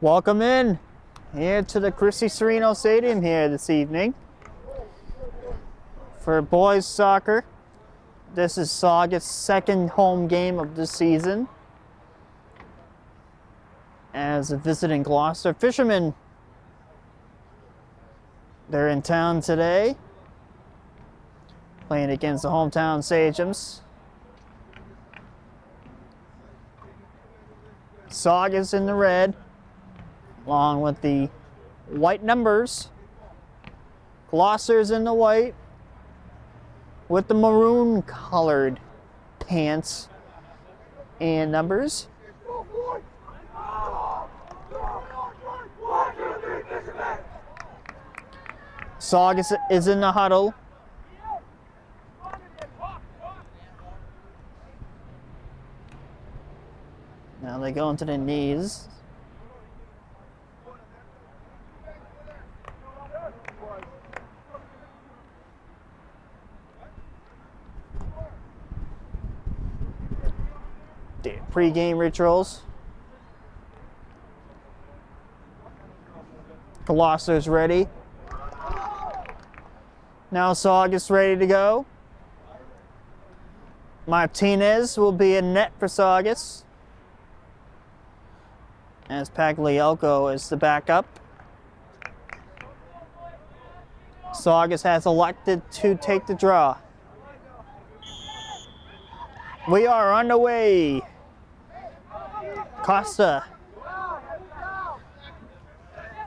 Welcome in here to the Serino Stadium here this evening for boys soccer. This is Saugus' second home game of the season as a visiting Gloucester Fishermen. They're in town today, playing against the hometown Sachems. Saugus in the red, along with the white numbers. Gloucester's in the white with the maroon colored pants and numbers. Saugus is in the huddle. Now they go into the knees. The pre-game rituals. Gloucester's ready. Now Saugus ready to go. Martinez will be in net for Saugus, as Paglielco is the backup. Saugus has elected to take the draw. We are on the way. Costa.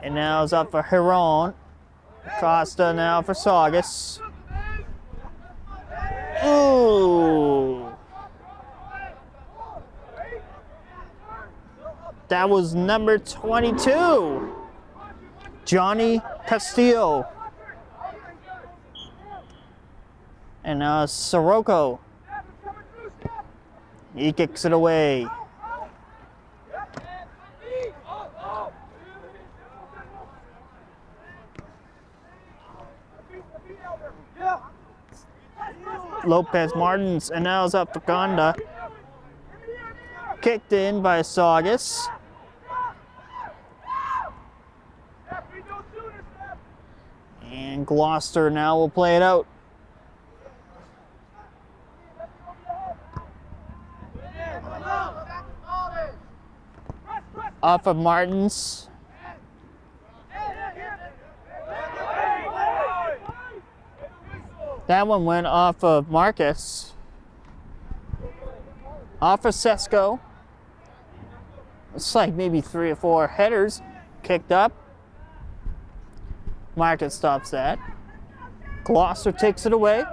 And now it's up for Heron. Costa now for Saugus. Ooh. That was number 22, Johnny Castillo. And now Sirocco. He kicks it away. Lopez Martins, and now it's up for Gonda. Kicked in by Saugus. And Gloucester now will play it out. Off of Martins. That one went off of Marcus. Off of Sesko. It's like maybe 3 or 4 headers kicked up. Marcus stops that. Gloucester takes it away.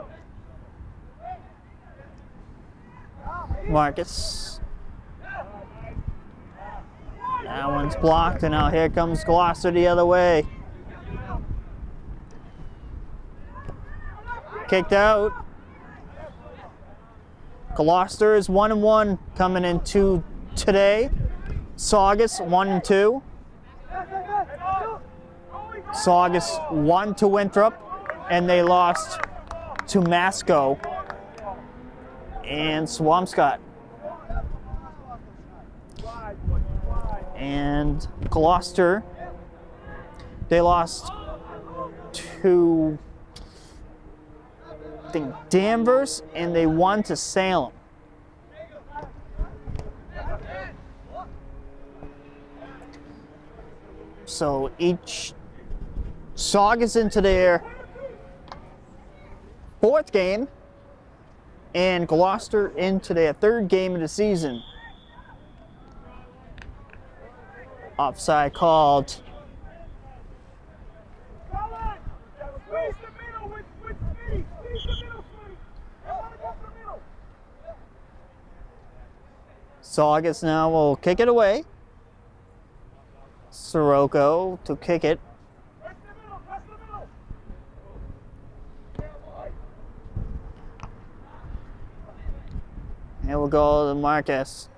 Marcus. That one's blocked, and now here comes Gloucester the other way. Kicked out. Gloucester is 1-1 coming into today. Saugus 1-2. Saugus won to Winthrop, and they lost to Masco and Swampscott. And Gloucester, they lost to, I think, Danvers, and they won to Salem. So each Saugus into their 4th game, and Gloucester into their 3rd game of the season. Offside called. Saugus now will kick it away. Sirocco to kick it. Here we'll go to Marcus.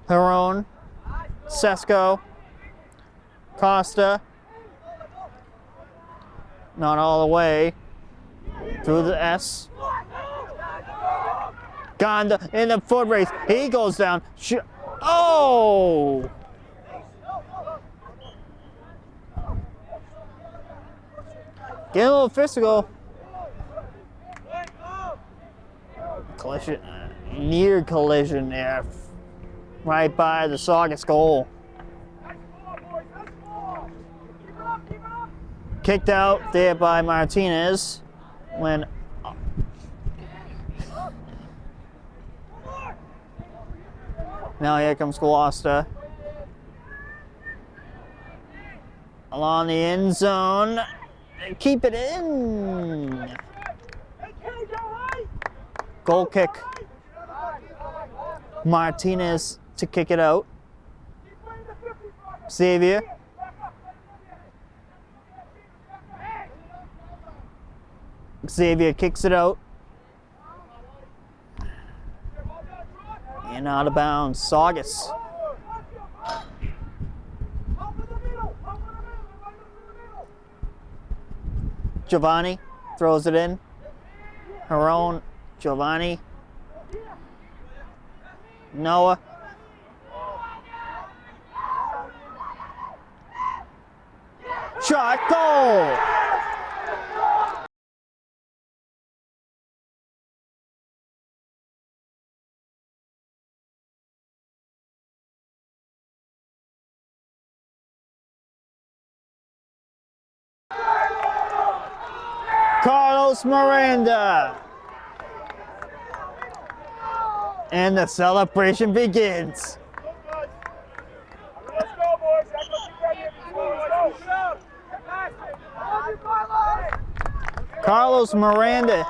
Heron. Sesko. Costa. Not all the way. Through the S. Gonda in the foot race. He goes down. Oh! Get a little physical. Collision, near collision there. Right by the Saugus goal. Kicked out there by Martinez when now here comes Gloucester. Along the end zone. Keep it in. Goal kick. Martinez to kick it out. Xavier. Xavier kicks it out. And out of bounds. Saugus. Giovanni throws it in. Her own Giovanni. Noah. Shot, goal! Carlos Miranda. And the celebration begins. Let's go, boys. Carlos Miranda.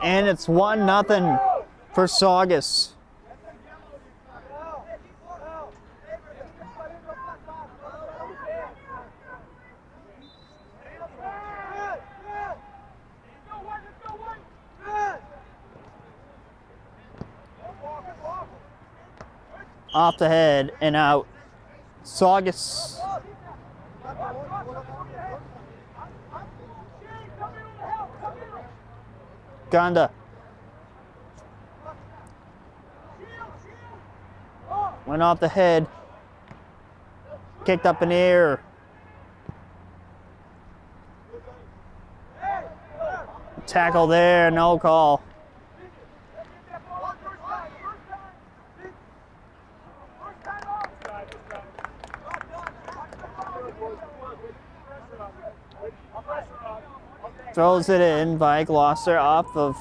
And it's 1-0 for Saugus. Off the head and out. Saugus. Gonda. Went off the head. Kicked up in the air. Tackle there, no call. Throws it in by Gloucester off of.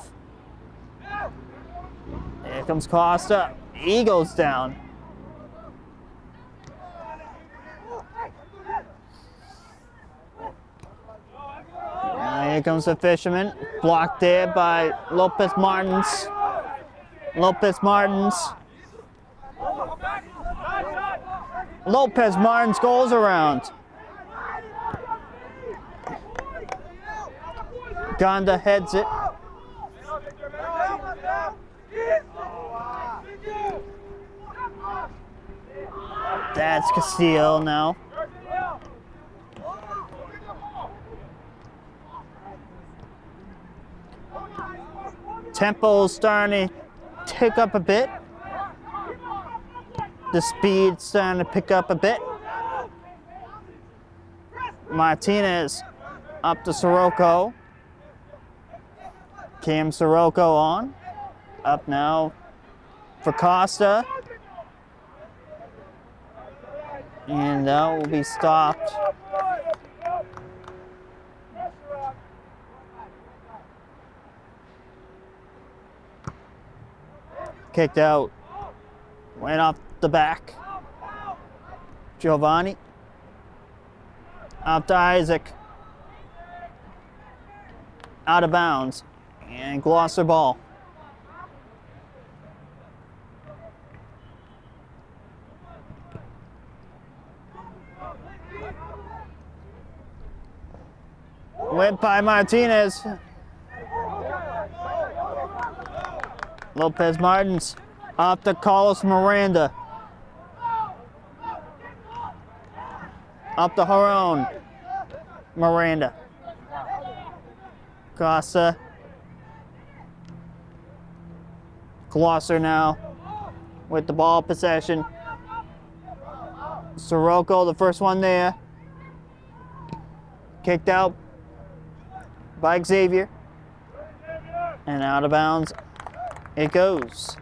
Here comes Costa. He goes down. Now here comes the fisherman. Blocked there by Lopez Martins. Lopez Martins. Lopez Martins goes around. Gonda heads it. That's Castile now. Tempo's starting to tick up a bit. The speed's starting to pick up a bit. Martinez up to Sirocco. Cam Sirocco on. Up now for Costa. And that will be stopped. Kicked out. Went off the back. Giovanni. Up to Isaac. Out of bounds. And Gloucester ball. Went by Martinez. Lopez Martins off to Carlos Miranda. Up to Haron. Miranda. Costa. Gloucester now with the ball possession. Sirocco, the first one there. Kicked out by Xavier. And out of bounds it goes.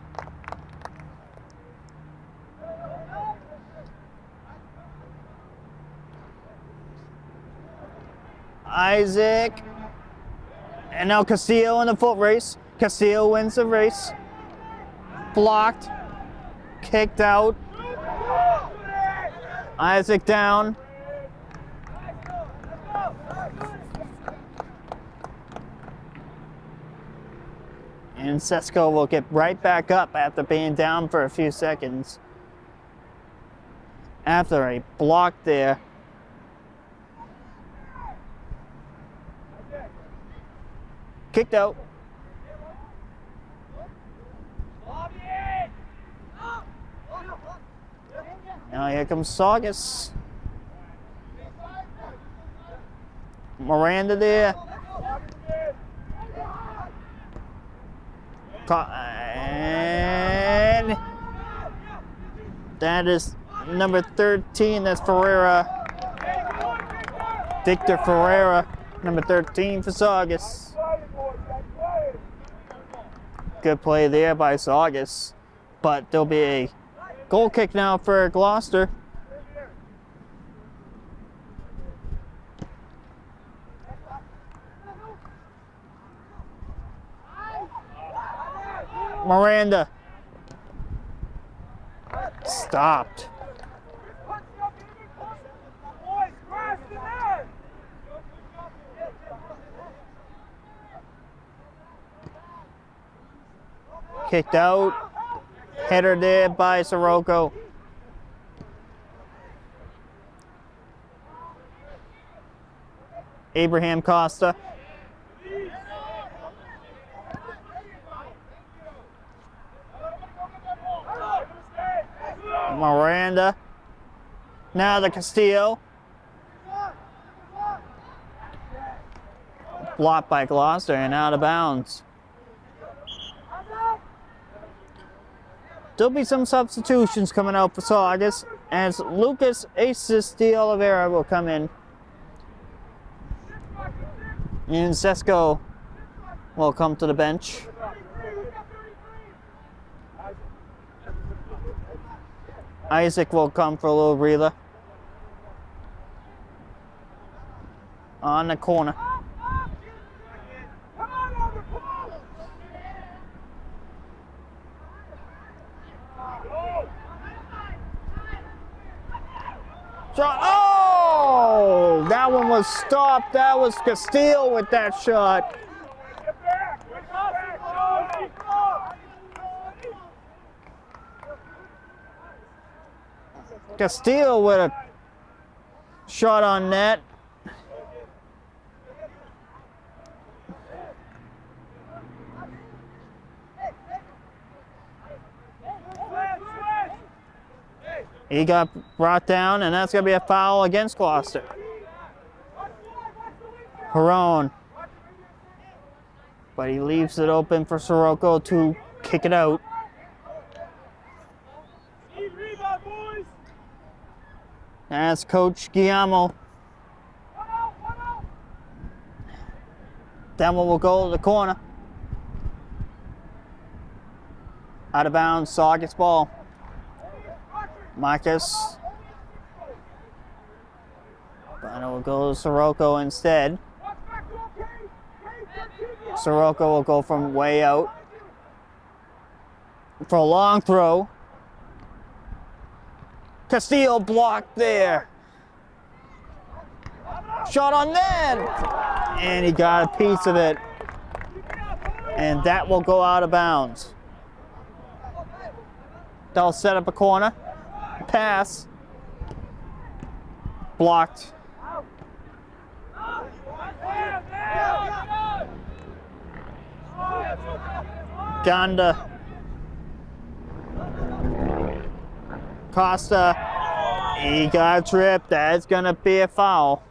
Isaac. And now Castillo in the foot race. Castillo wins the race. Blocked. Kicked out. Isaac down. And Sesko will get right back up after being down for a few seconds. After a block there. Kicked out. Now here comes Saugus. Miranda there. And that is number 13. That's Ferreira. Victor Ferreira, number 13 for Saugus. Good play there by Saugus. But there'll be a goal kick now for Gloucester. Miranda. Stopped. Kicked out. Header there by Sirocco. Abraham Costa. Miranda. Now the Castillo. Blocked by Gloucester and out of bounds. There'll be some substitutions coming out for Saugus as Lucas Aces de Oliveira will come in. And Sesko will come to the bench. Isaac will come for a little breather. On the corner. Shot. Oh! That one was stopped. That was Castillo with that shot. Castillo with a shot on net. He got brought down, and that's going to be a foul against Gloucester. Perone. But he leaves it open for Sirocco to kick it out. That's Coach Guillermo. That one will go to the corner. Out of bounds, Saugus ball. Marcus. But it will go to Sirocco instead. Sirocco will go from way out. For a long throw. Castillo blocked there. Shot on net. And he got a piece of it. And that will go out of bounds. They'll set up a corner. Pass. Blocked. Ganda. Costa. He got tripped. That's going to be a foul.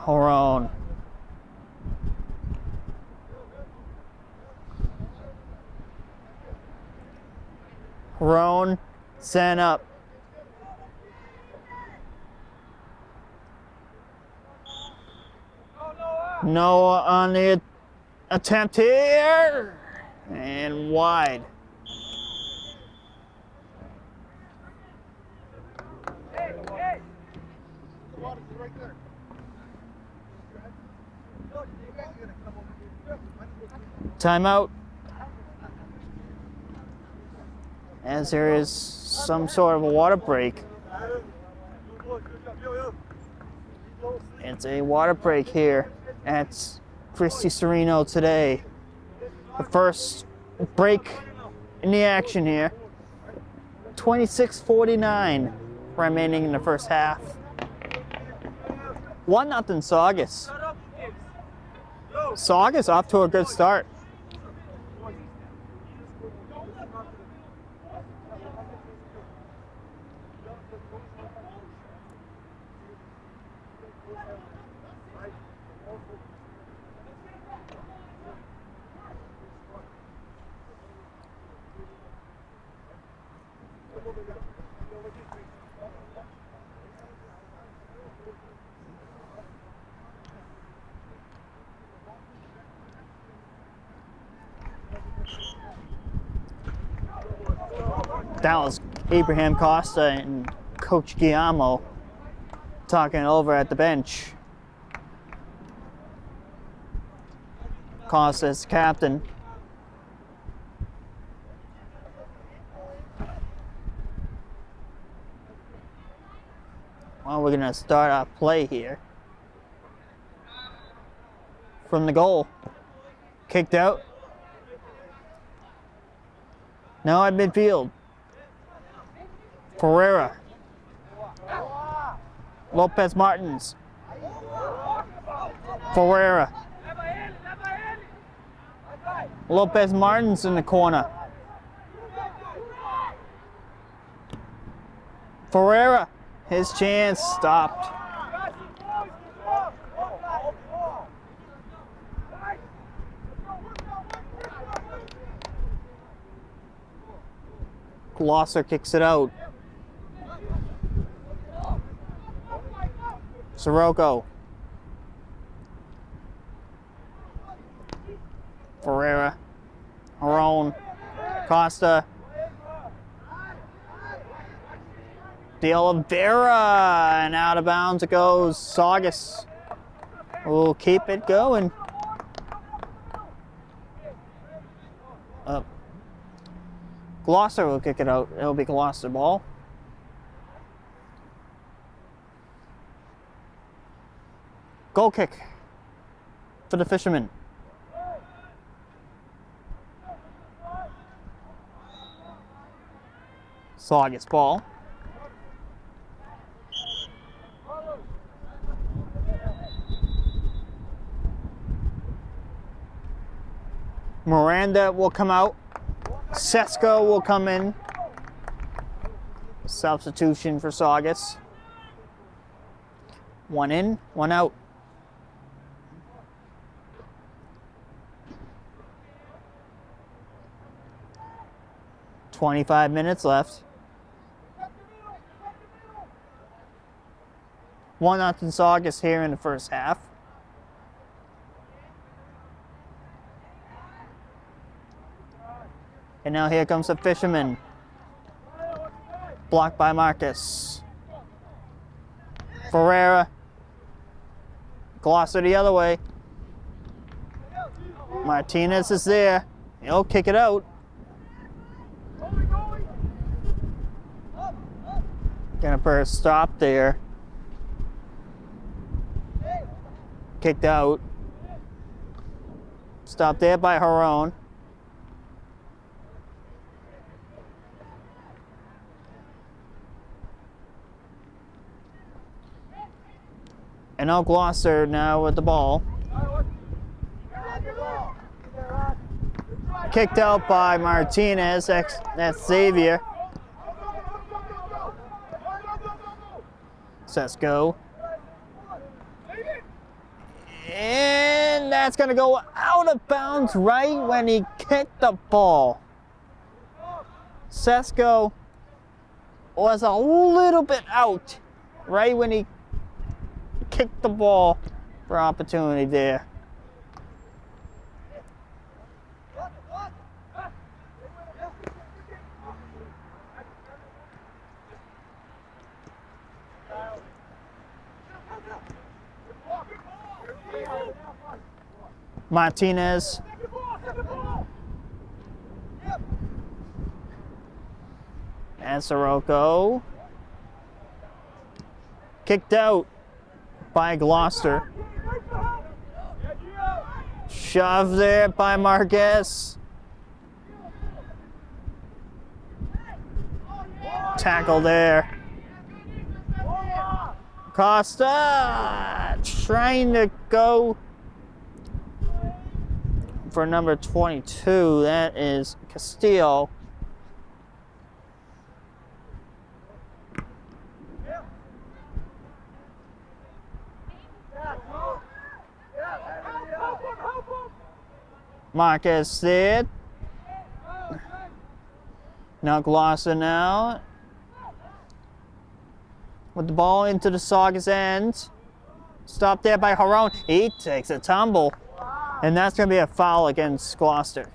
Horon. Horon, send up. Noah on the attempt here, and wide. Timeout. As there is some sort of a water break. It's a water break here at Christie Serino today. The first break in the action here. 26:49 remaining in the first half. 1-0 Saugus. Saugus off to a good start. That was Abraham Costa and Coach Guillermo talking over at the bench. Costa is captain. Well, we're gonna start our play here. From the goal. Kicked out. Now at midfield. Ferreira. Lopez Martins. Ferreira. Lopez Martins in the corner. Ferreira. His chance stopped. Gloucester kicks it out. Sirocco. Ferreira. Horon. Costa. De Oliveira. And out of bounds it goes. Saugus will keep it going. Up. Gloucester will kick it out. It'll be Gloucester ball. Goal kick for the Fishermen. Saugus ball. Miranda will come out. Sesko will come in. Substitution for Saugus. One in, one out. "25 minutes left. 1-0 Saugus here in the first half. And now here comes the Fisherman. Blocked by Marcus. Ferreira. Gloucester the other way. Martinez is there. He'll kick it out. Gonna put a stop there. Kicked out. Stopped there by Horon. And now Gloucester now with the ball. Kicked out by Martinez. That's Xavier. Says go. that's going to go out of bounds right when he kicked the ball. Sesko was a little bit out right when he kicked the ball for opportunity there. Martinez. And Sirocco. Kicked out by Gloucester. Shoved there by Marquez. Tackle there. Costa trying to go for number 22. That is Castillo. Marquez there. Now Gloucester now. With the ball into the Saugus end. Stopped there by Haron. He takes a tumble. And that's going to be a foul against Gloucester.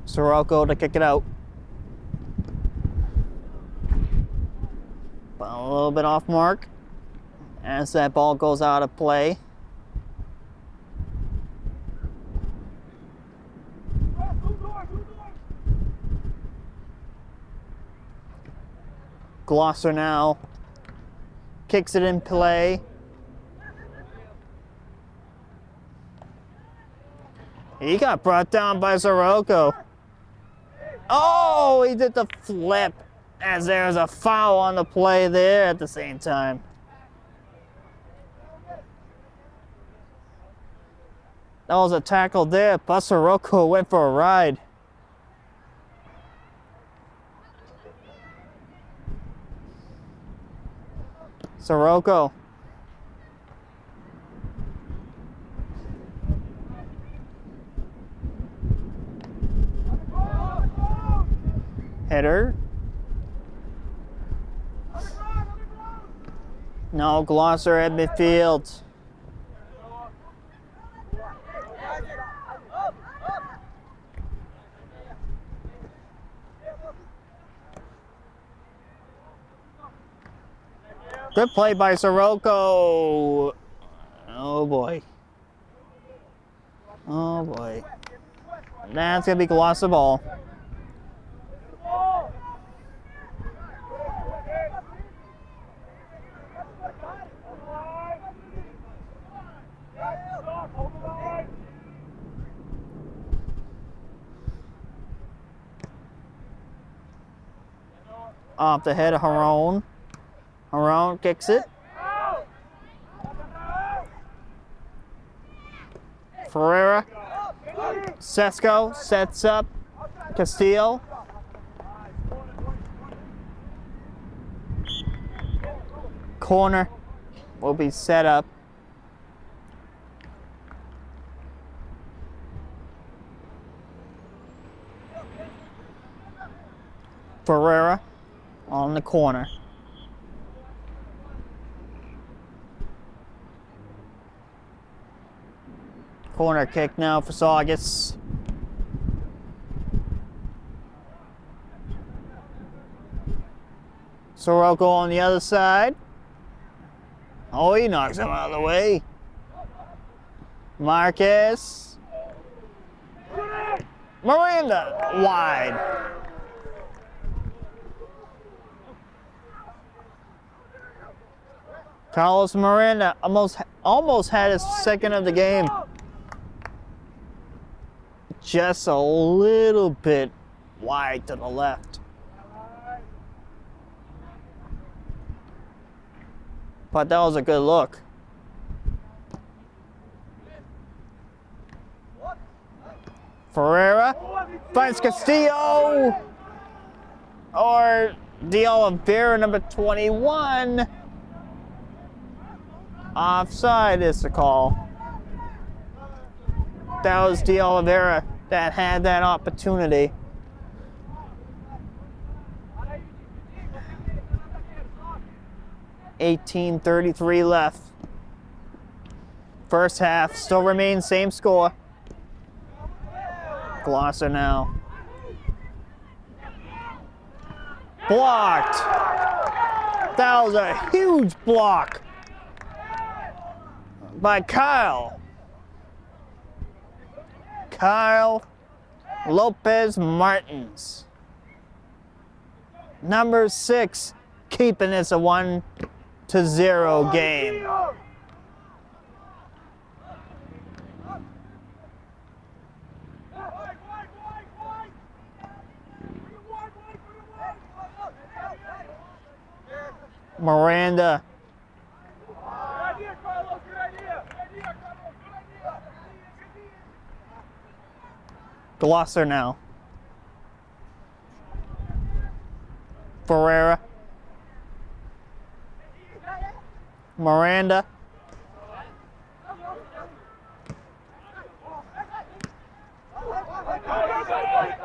Sirocco to kick it out. But a little bit off mark as that ball goes out of play. Gloucester now kicks it in play. He got brought down by Sirocco. Oh, he did the flip as there's a foul on the play there at the same time. That was a tackle there, but Sirocco went for a ride. Sirocco. Header. No, Gloucester at midfield. Good play by Sirocco. Oh boy. Oh boy. That's going to be Gloucester ball. Off the head of Haron. Haron kicks it. Ferreira. Sesko sets up Castillo. Corner will be set up. Ferreira on the corner. Corner kick now for Saugus. Sirocco on the other side. Oh, he knocks him out of the way. Marquez. Miranda wide. Carlos Miranda almost had his second of the game. Just a little bit wide to the left. But that was a good look. Ferreira finds Castillo. Or De Oliveira, number 21. Offside is the call. That was De Oliveira that had that opportunity. .18:33 left. First half still remains same score. Gloucester now. Blocked. That was a huge block by Kyle Lopez Martins. Number 6, keeping this a 1-0 game. Miranda. Gloucester now. Ferreira. Miranda.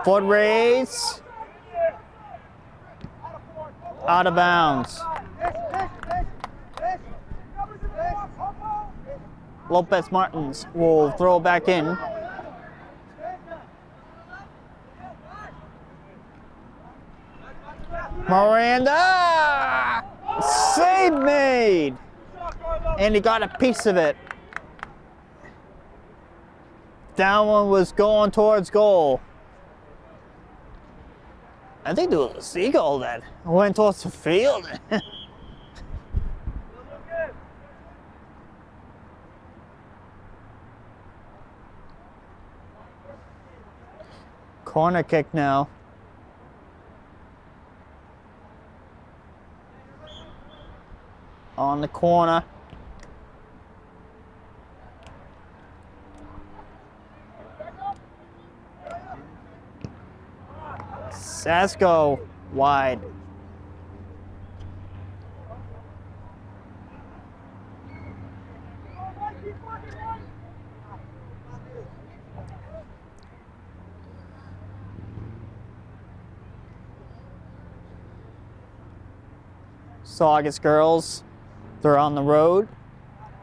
Foot race. Out of bounds. Lopez Martins will throw back in. Miranda! Save made! And he got a piece of it. That one was going towards goal. I think there was a seagull that went towards the field. Corner kick now. On the corner. Sasko wide. Saugus girls, they're on the road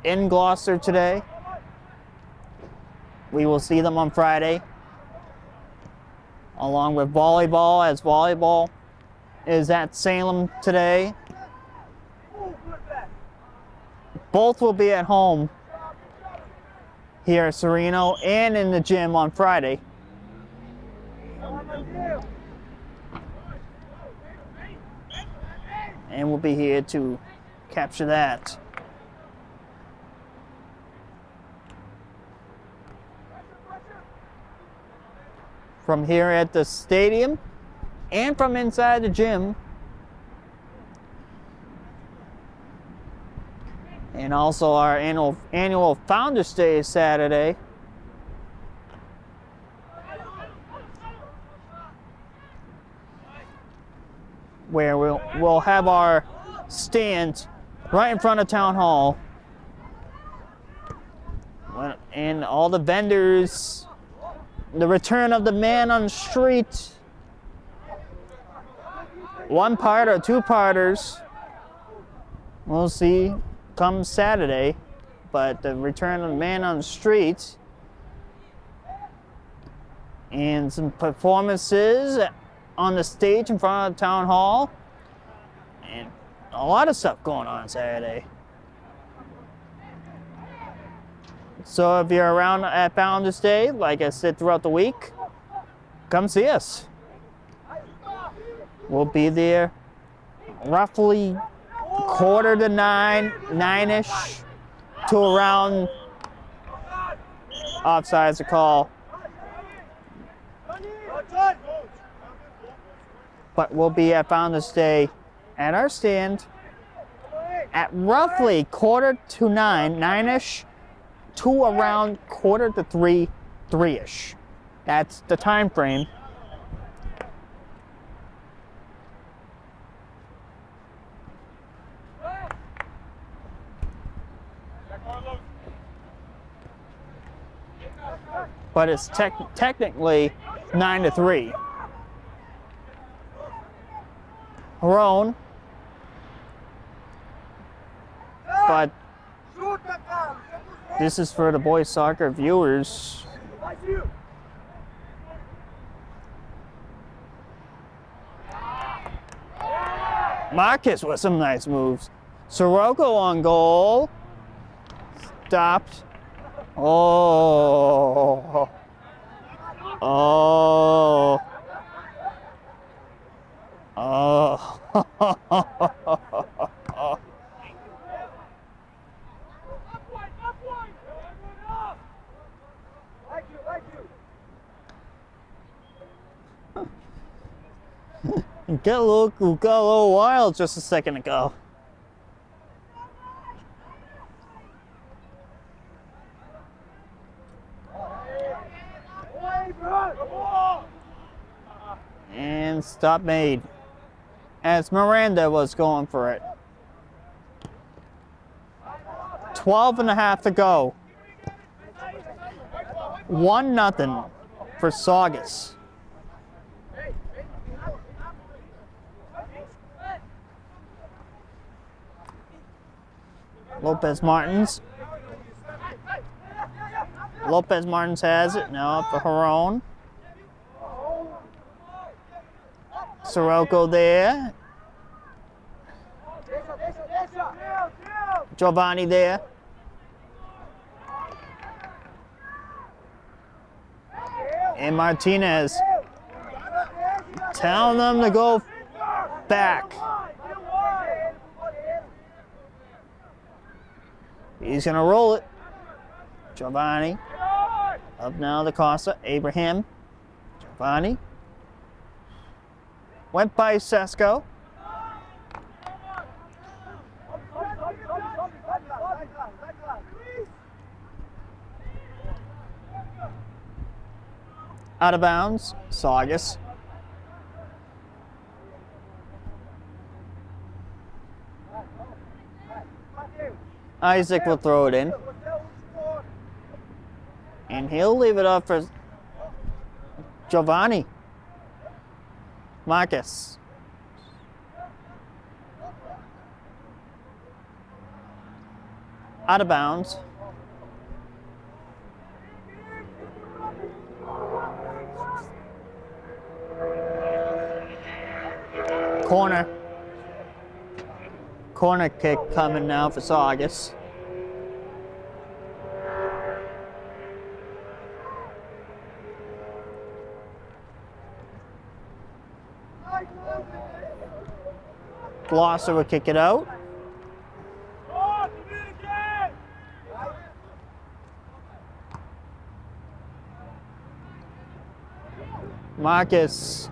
in Gloucester today. We will see them on Friday, along with volleyball, as volleyball is at Salem today. Both will be at home here at Serino and in the gym on Friday. And we'll be here to capture that. From here at the stadium and from inside the gym. And also our annual Founders Day is Saturday. Where we'll have our stand right in front of Town Hall. And all the vendors, the return of the man on the street. One part or two parters. We'll see come Saturday. But the return of the man on the street. And some performances on the stage in front of the Town Hall. And a lot of stuff going on Saturday. So if you're around at Founders Day, like I said throughout the week, come see us. We'll be there roughly 8:45, 9-ish, to around offsides a call. But we'll be at Founders Day at our stand at roughly 8:45, 9-ish, to around 2:45, 3-ish. That's the time frame. but it's technically 9-3. Harone, but this is for the boys soccer viewers. Marcus with some nice moves. Sirocco on goal. Stopped. Oh. Oh. Oh. Got a little wild just a second ago. And stop made as Miranda was going for it. 12.5 to go. 1-0 for Saugus. Lopez Martins. Lopez Martins has it now up for Harone. Sirocco there. Giovanni there. And Martinez telling them to go back. He's gonna roll it. Giovanni. Up now to Costa. Abraham. Giovanni. Went by Sesko. Out of bounds. Saugus. Isaac will throw it in. And he'll leave it up for Giovanni. Marcus. Out of bounds. Corner. Corner kick coming now for Saugus. Gloucester will kick it out. Marcus.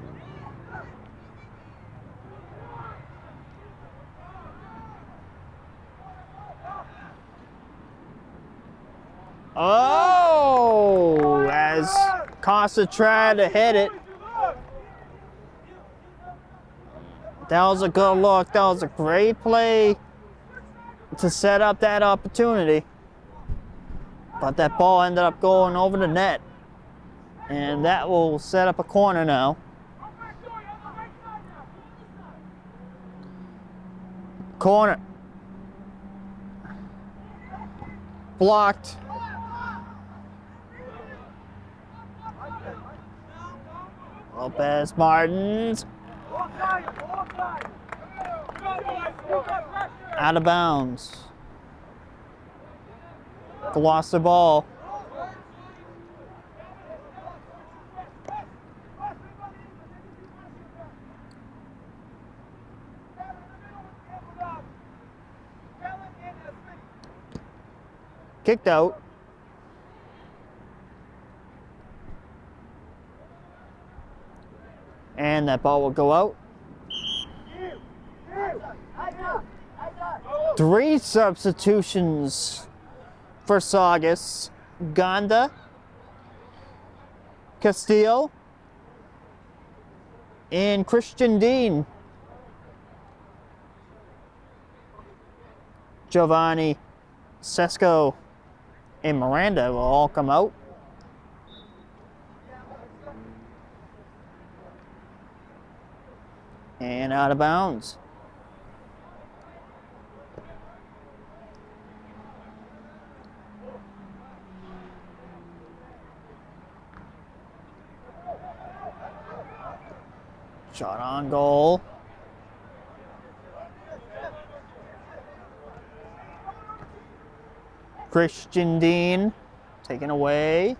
Oh, as Costa tried to hit it. That was a good look. That was a great play to set up that opportunity. But that ball ended up going over the net. And that will set up a corner now. Corner. Blocked. Lopez Martins. Out of bounds. Gloucester ball. Kicked out. And that ball will go out. 3 substitutions for Saugus. Gonda, Castillo, and Christian Dean. Giovanni, Sesko, and Miranda will all come out. out of bounds. Shot on goal. Christian Dean taken away.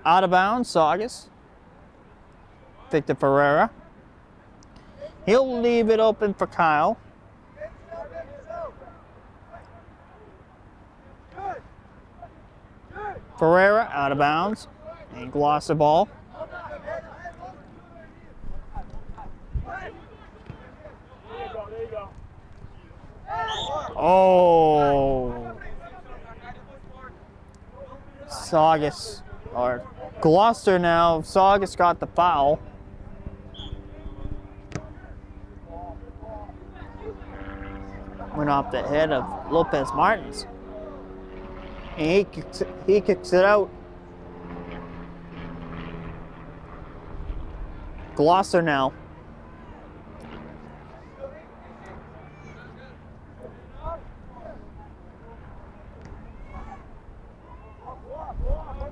Out of bounds, Saugus. Victor Ferreira. He'll leave it open for Kyle. Ferreira out of bounds. And Gloucester ball. Oh. Saugus, or Gloucester now. Saugus got the foul. Went off the head of Lopez Martins. And he kicks it out. Gloucester now.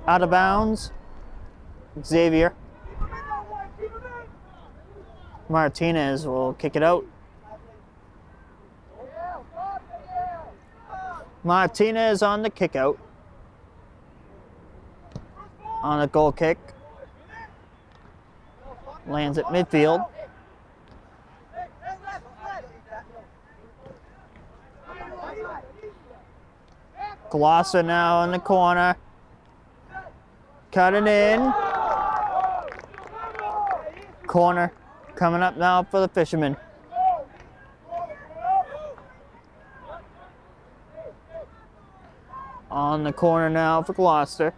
Out of bounds. Xavier. Martinez will kick it out. Martinez on the kick out. On a goal kick. Lands at midfield. Gloucester now in the corner. Cutting in. Corner coming up now for the Fishermen. On the corner now for Gloucester.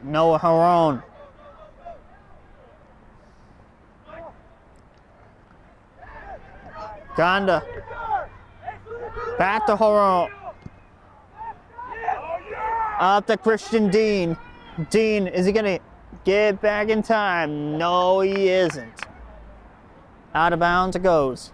Noah Harone. Gonda. Back to Harone. Up to Christian Dean. Dean, is he gonna get back in time? No, he isn't. Out of bounds it goes.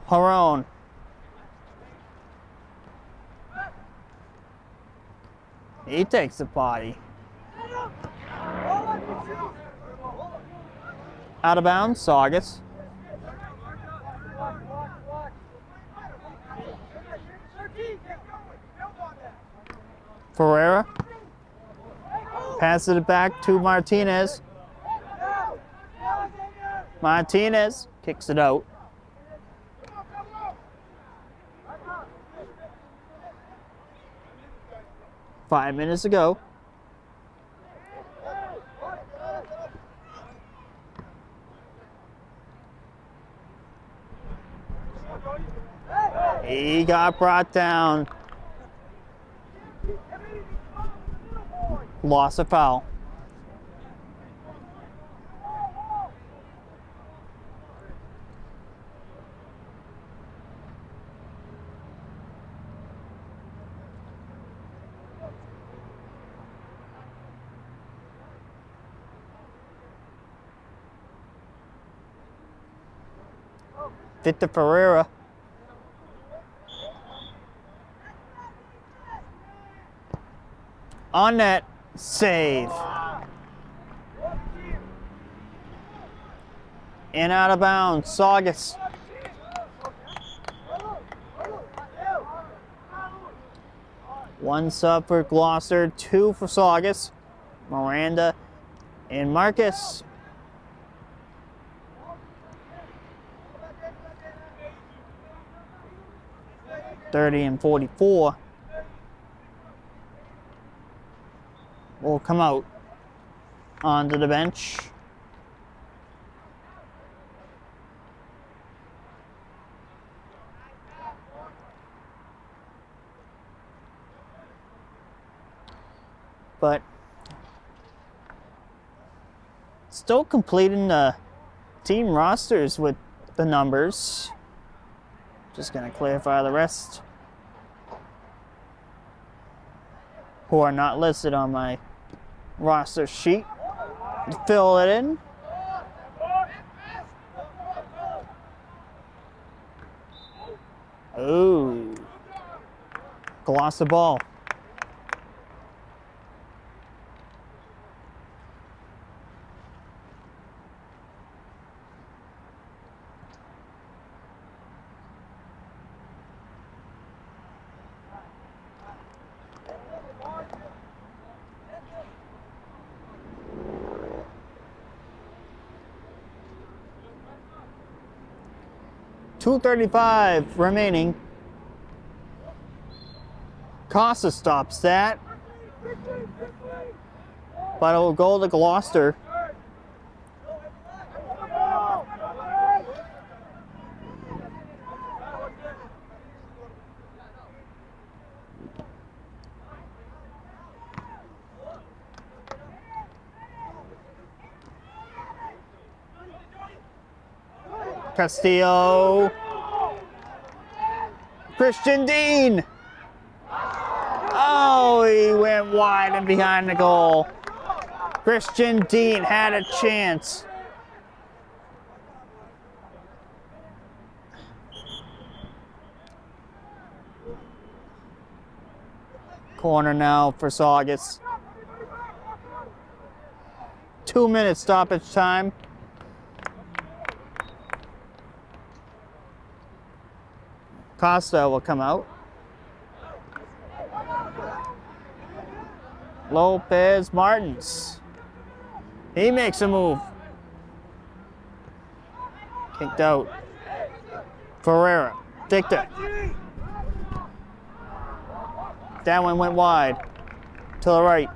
Harone. He takes the body. Out of bounds, Saugus. Ferreira. Passes it back to Martinez. Martinez kicks it out. Five minutes to go. He got brought down. Lost a foul. Victor Ferreira. On net, save. In out of bounds, Saugus. One sub for Gloucester, two for Saugus. Miranda and Marcus. $30 and $44 will come out onto the bench. but still completing the team rosters with the numbers. Just going to clarify the rest who are not listed on my roster sheet. Fill it in. Ooh. Gloucester ball. .235 remaining. Costa stops that, but it will go to Gloucester. Castillo. Christian Dean. Oh, he went wide and behind the goal. Christian Dean had a chance. Corner now for Saugus. 2 minutes stoppage time. Costa will come out. Lopez Martins. He makes a move. Kicked out. Ferreira. Victor. That one went wide. To the right.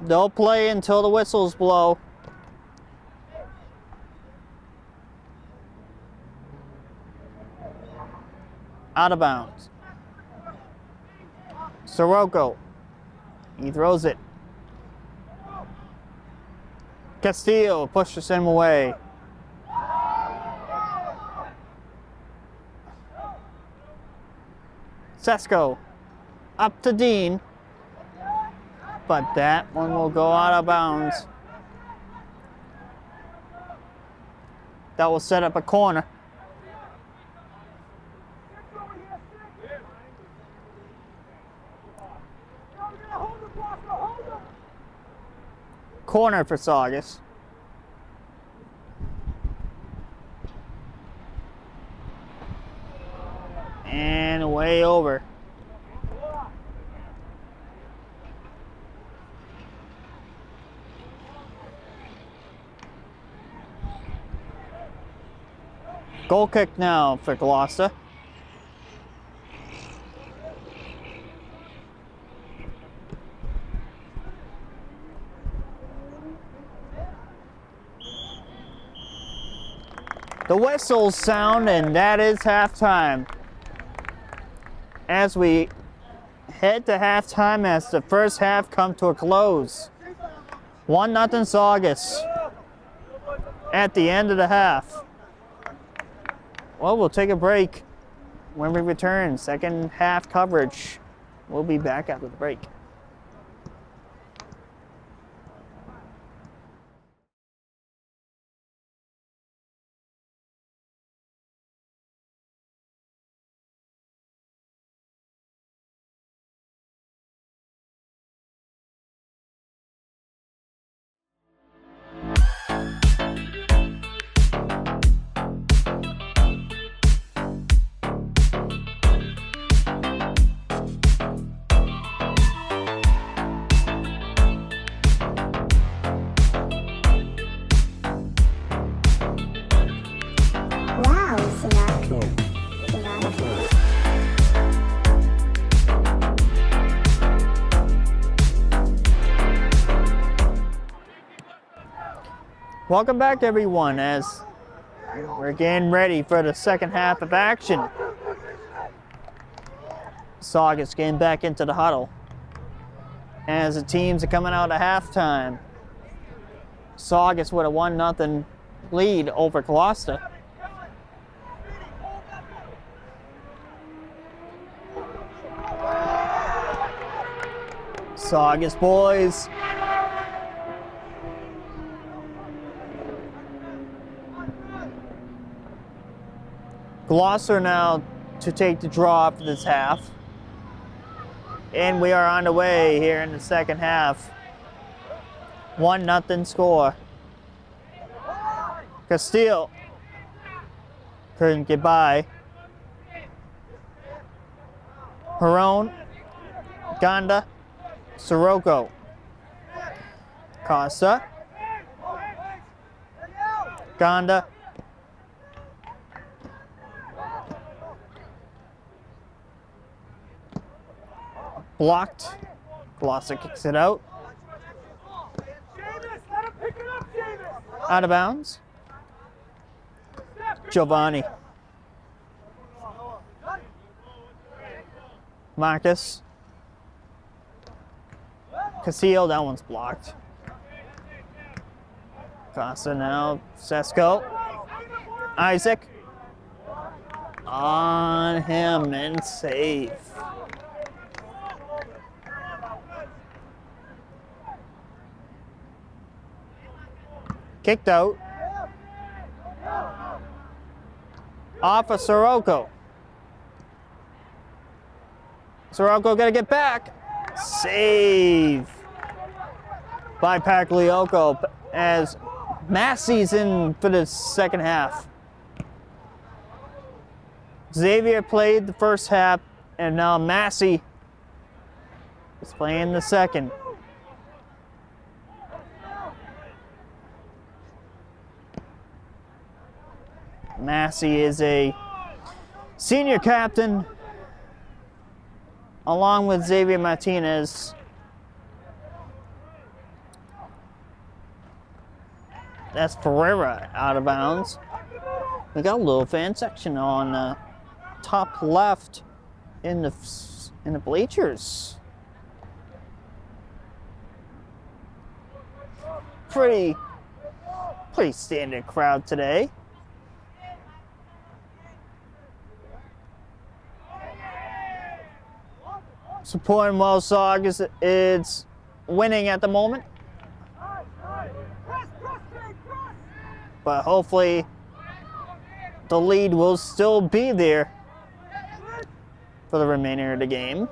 They'll play until the whistles blow. Out of bounds. Sirocco. He throws it. Castillo pushes him away. Sesko. Up to Dean. But that one will go out of bounds. That will set up a corner. Corner for Saugus. And way over. Goal kick now for Gloucester. The whistles sound, and that is halftime. As we head to halftime as the first half come to a close. 1-0 Saugus at the end of the half. Well, we'll take a break. When we return, second half coverage. We'll be back after the break. Welcome back, everyone, as We're getting ready for the second half of action. Saugus getting back into the huddle as the teams are coming out of halftime. Saugus with a 1-0 lead over Gloucester. Saugus boys. Gloucester now to take the draw for this half. And we are on the way here in the second half. 1-0 score. Castile couldn't get by. Perone, Gonda, Sirocco, Costa, Gonda, blocked. Gloucester kicks it out. Out of bounds. Giovanni. Marcus. Casillo, that one's blocked. Costa now. Sesko. Isaac. On him and safe. Kicked out. Off of Sirocco. Sirocco got to get back. Save by Pagliocco as Massey's in for the second half. Xavier played the first half, and now Massey is playing the second. Massey is a senior captain along with Xavier Martinez. That's Ferreira out of bounds. We got a little fan section on the top left in the bleachers. Pretty standard crowd today. Supporting well, Saugus is winning at the moment. But hopefully the lead will still be there for the remainder of the game.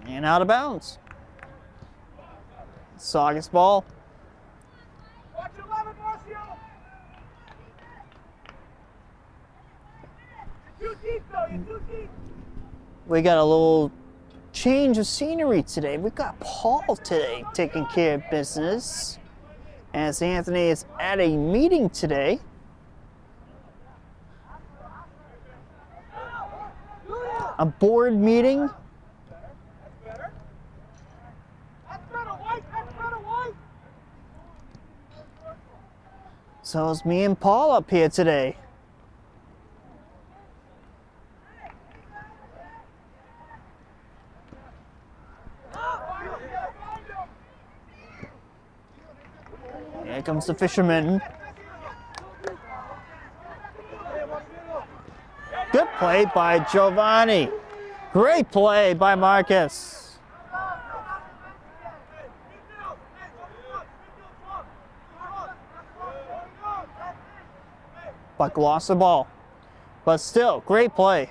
And out of bounds. Saugus ball. We got a little change of scenery today. We got Paul today taking care of business, as Anthony is at a meeting today. A board meeting. So it's me and Paul up here today. Here comes the fisherman. Good play by Giovanni. Great play by Marcus. But Gloucester ball. But still, great play.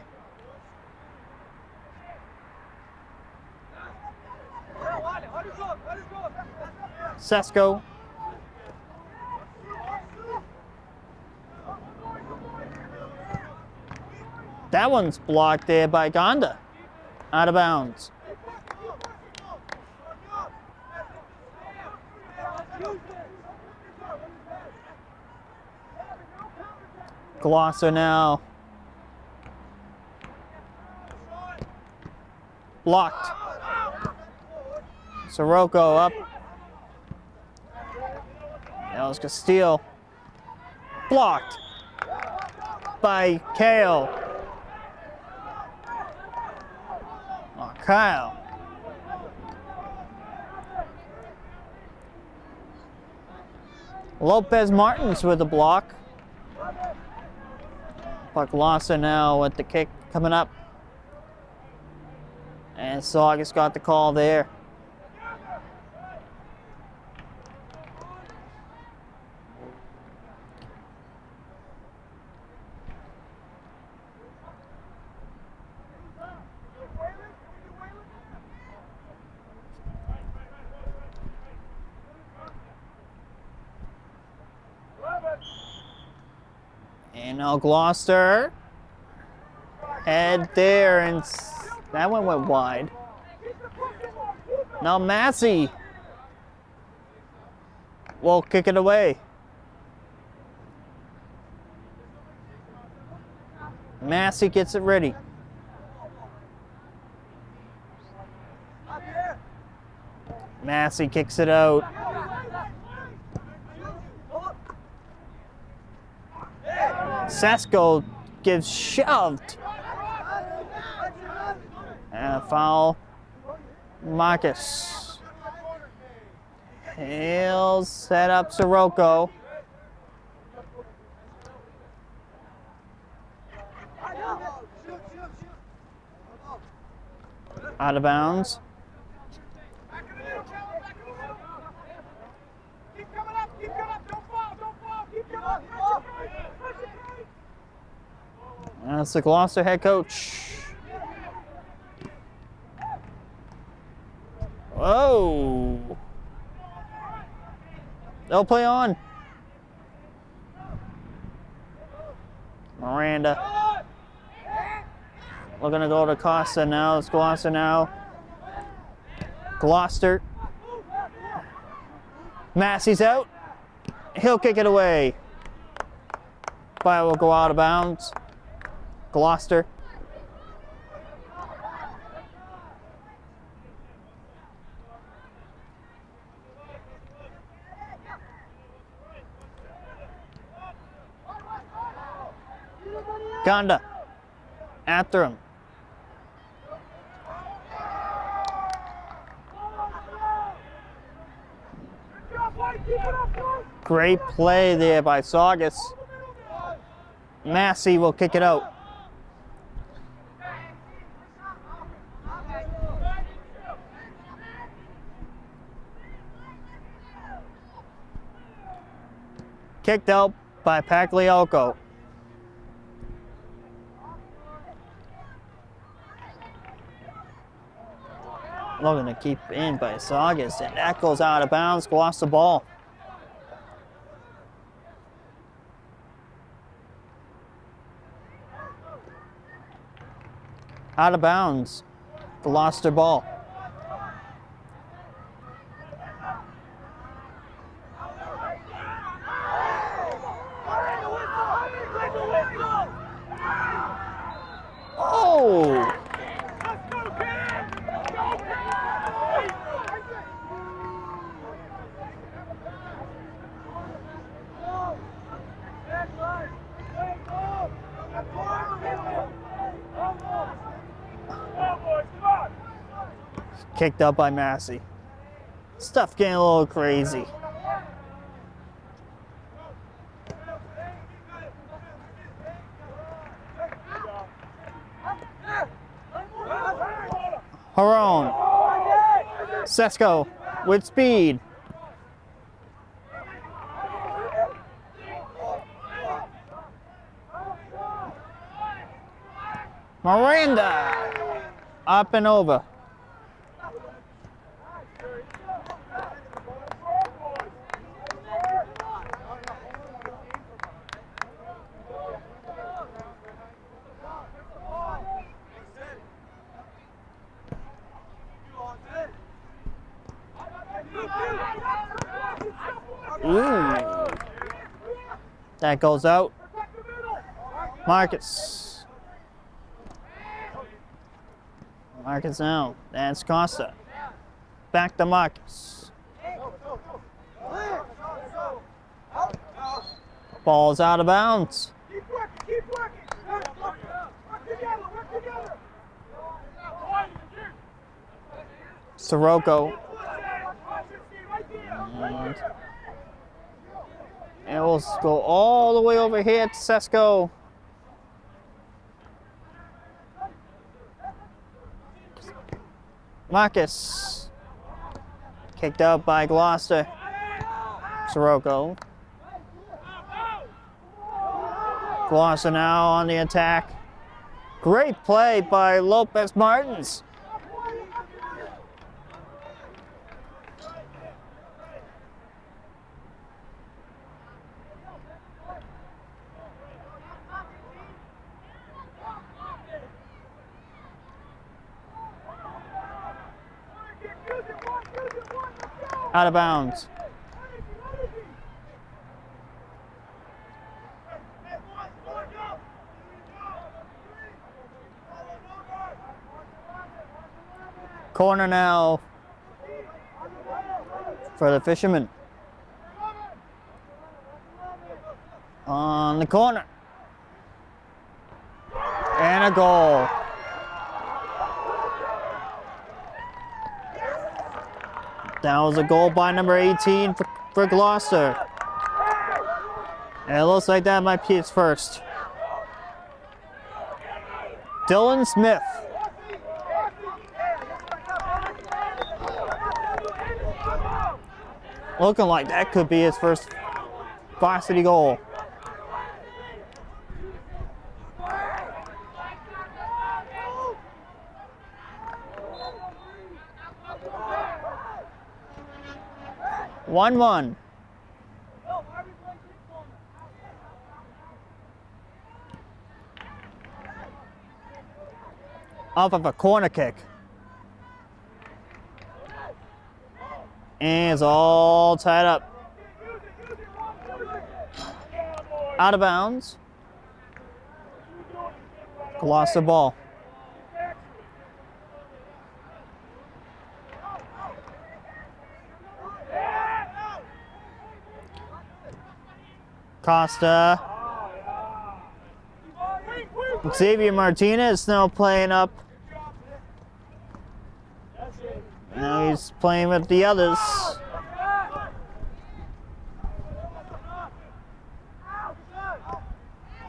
Sesko. That one's blocked there by Gonda. Out of bounds. Gloucester now. Blocked. Sirocco up. That was Castillo. Blocked by Kale. Oh, Kyle. Lopez Martins with the block. But Gloucester now with the kick coming up. And Saugus got the call there. And now Gloucester head there, and that one went wide. Now Massey will kick it away. Massey gets it ready. Massey kicks it out. Sesko gives shoved. And a foul. Marcus. He'll set up Sirocco. Out of bounds. That's the Gloucester head coach. Whoa. They'll play on. Miranda. We're going to go to Costa now. It's Gloucester now. Gloucester. Massey's out. He'll kick it away. Fire will go out of bounds. Gloucester. Gonda after him. Great play there by Saugus. Massey will kick it out. Kicked out by Pagliocco. Looking to keep in by Saugus, and that goes out of bounds, lost the ball. Out of bounds, Gloucester ball. Oh! Kicked out by Massey. Stuff getting a little crazy. Haron. Sesko with speed. Miranda. Up and over. Ooh. That goes out. Marcus. Marcus now. That's Costa. Back to Marcus. Ball's out of bounds. Keep working. Work together. Sirocco. And we'll go all the way over here to Sesko. Marcus. Kicked out by Gloucester. Sirocco. Gloucester now on the attack. Great play by Lopez Martins. Out of bounds. Corner now for the Fishermen. On the corner. And a goal. That was a goal by number 18 for Gloucester. And it looks like that might be his first. Dylan Smith. Looking like that could be his first varsity goal. One. Off of a corner kick. And it's all tied up. Out of bounds. Gloucester ball. Costa. Xavier Martinez now playing up. Now he's playing with the others.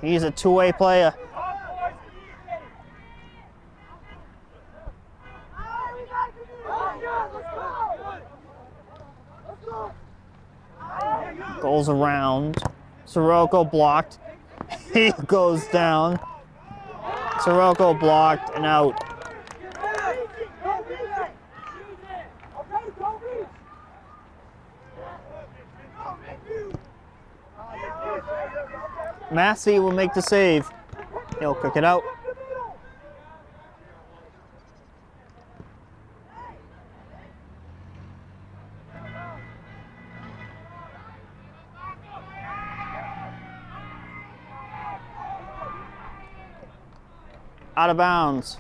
He's a two-way player. Goes around. Sirocco blocked. He goes down. Sirocco blocked and out. Massey will make the save. He'll kick it out. Out of bounds.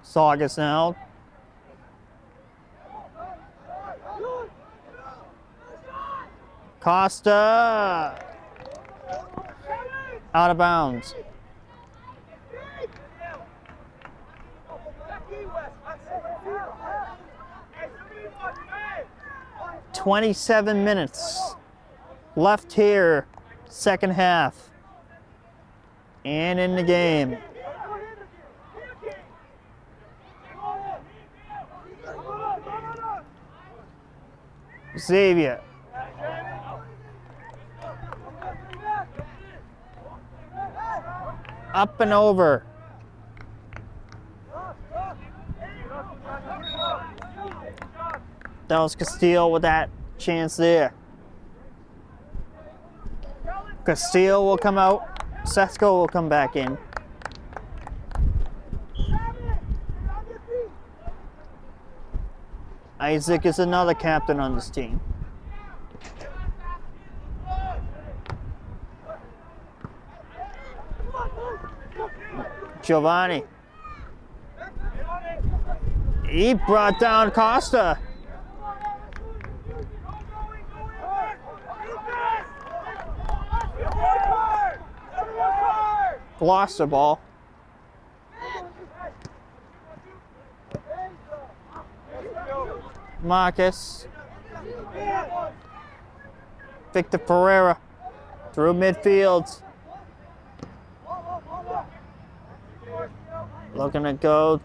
Saugus now. Costa. Out of bounds. 27 minutes left here, second half, and in the game. Xavier. Up and over. That was Castillo with that chance there. Castillo will come out. Sesko will come back in. Isaac is another captain on this team. Giovanni. He brought down Costa. Gloucester ball. Marcus. Victor Pereira through midfield. Looking to go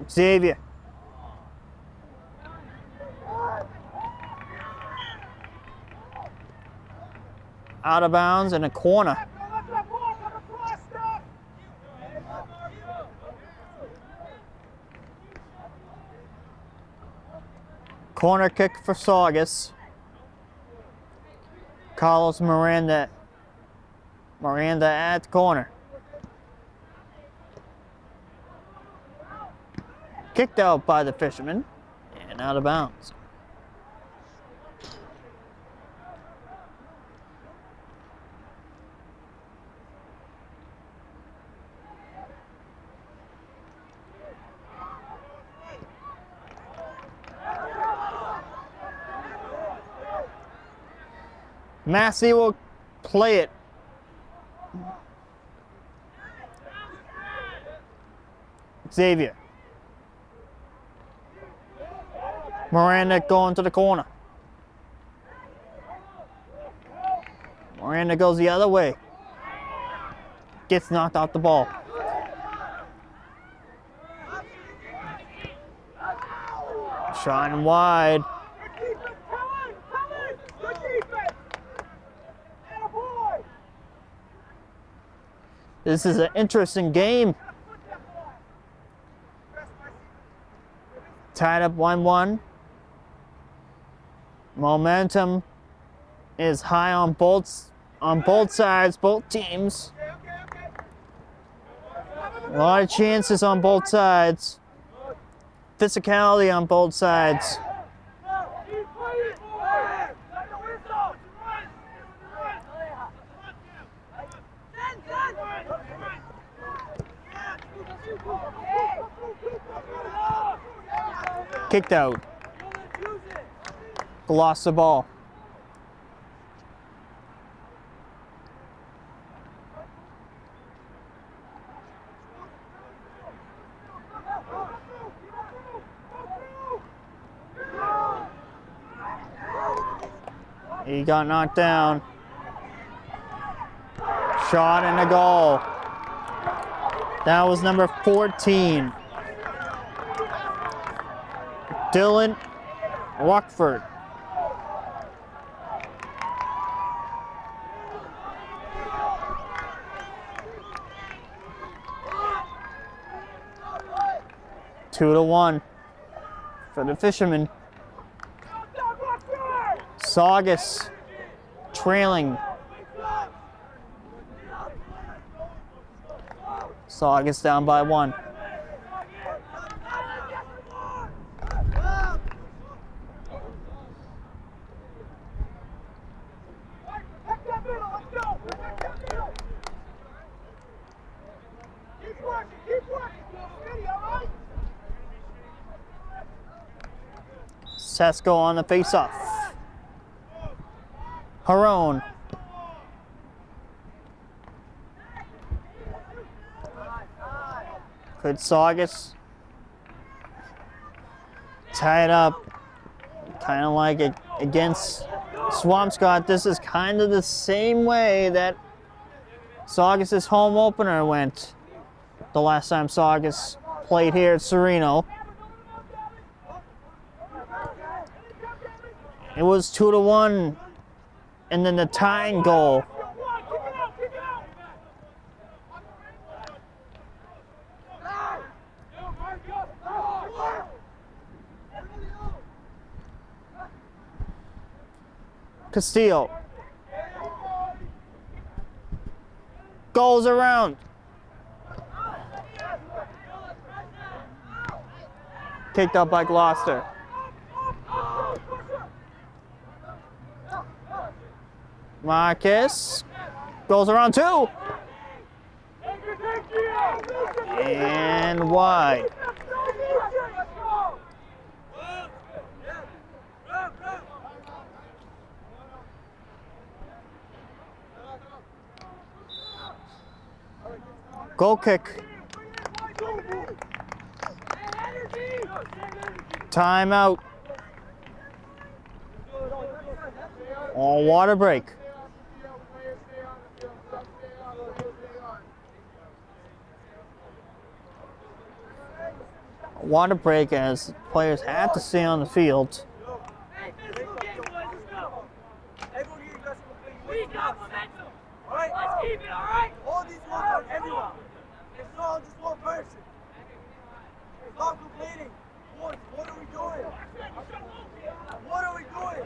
Xavier. Out of bounds in a corner. Corner kick for Saugus. Carlos Miranda. Miranda at the corner. Kicked out by the fisherman and out of bounds. Massey will play it. Xavier. Miranda going to the corner. Miranda goes the other way. Gets knocked out the ball. Shot wide. This is an interesting game. Tied up 1-1. Momentum is high on both sides, both teams. A lot of chances on both sides. Physicality on both sides. Kicked out. Lost the ball. He got knocked down. Shot and a goal. That was number 14. Dylan Rockford. Two to 1 for the fishermen. Saugus trailing. Saugus down by 1. Sesko on the face-off. Harone. Could Saugus tie it up? Kind of like it against Swampscott. This is kind of the same way that Saugus' home opener went the last time Saugus played here at Serino. It was 2 to 1, and then the tying goal. Castillo. Goes around. Kicked up by Gloucester. Marcus goes around 2. And wide. Goal kick. Timeout. On water break. Water break as players have to stay on the field. Let's keep it, all right? All these ones are everyone. It's not just one person. Stop complaining. What are we doing? What are we doing?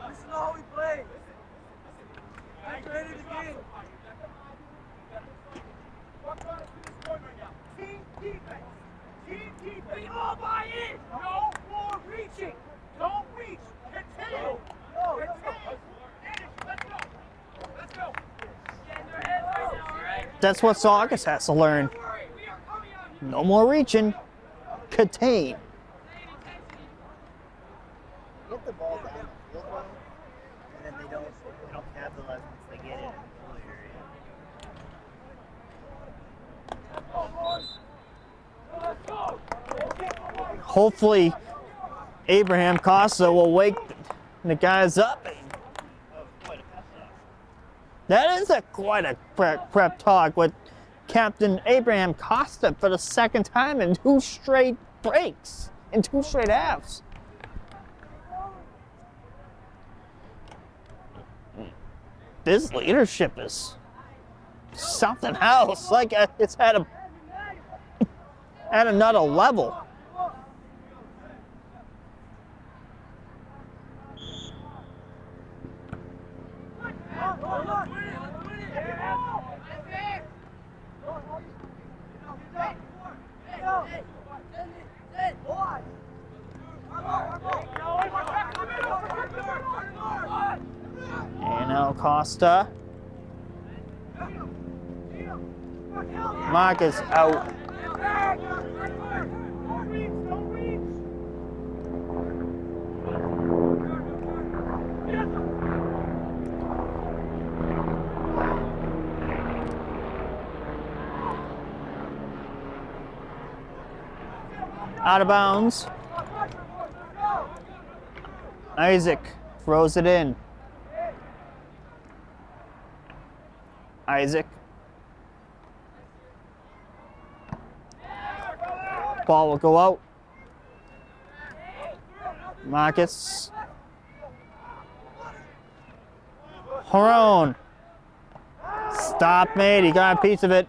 This is not how we play. Let's ready to game. Team defense. Team defense. We all buy in. No more reaching. Don't reach. Continue. Continue. Let's go. Let's go. That's what Saugus has to learn. No more reaching. Contain. Get the ball down the field well, and then they don't capitalize once they get in the goal area. Hopefully, Abraham Costa will wake the guys up. That is quite a prep talk with Captain Abraham Costa for the second time in 2 straight breaks, in 2 straight halves. This leadership is something else. Like it's at another level. And now Costa. Marcus out. Out of bounds. Isaac throws it in. Isaac. Ball will go out. Marcus. Horon. Stop, mate. He got a piece of it.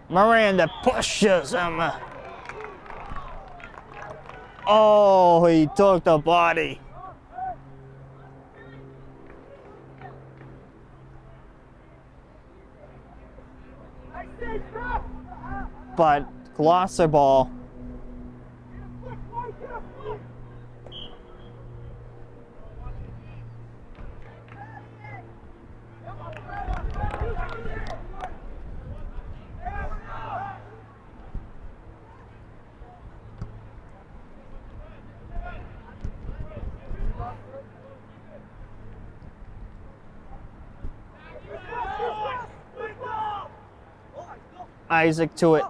Miranda pushes him. Oh, he took the body. But Gloucester ball. Isaac to it.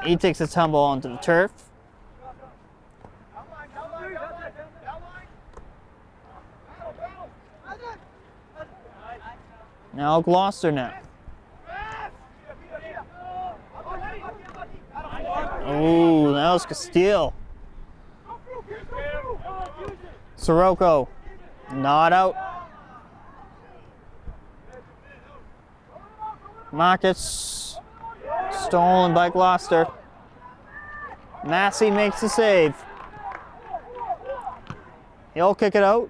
He takes a tumble onto the turf. Now Gloucester now. Ooh, that was Castile. Sirocco, not out. Marcus, stolen by Gloucester. Massey makes the save. He'll kick it out.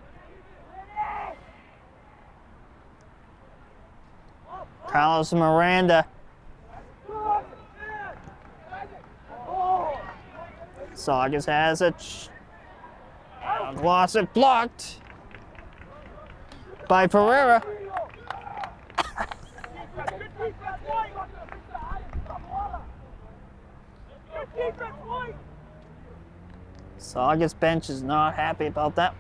Carlos Miranda. Saugus has it. Gloucester blocked by Pereira. Saugus bench is not happy about that.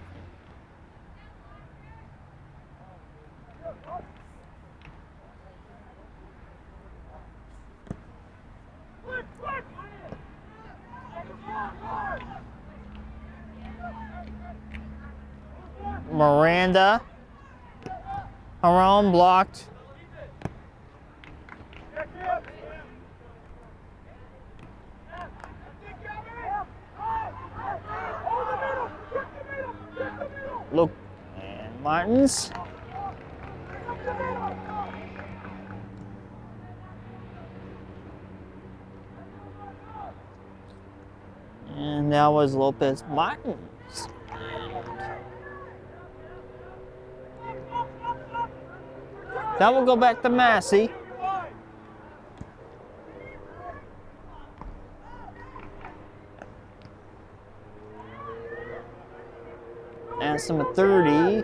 Miranda. Her own blocked. Luke and Martins. And that was Lopez Martins. That will go back to Massey. That's number 30.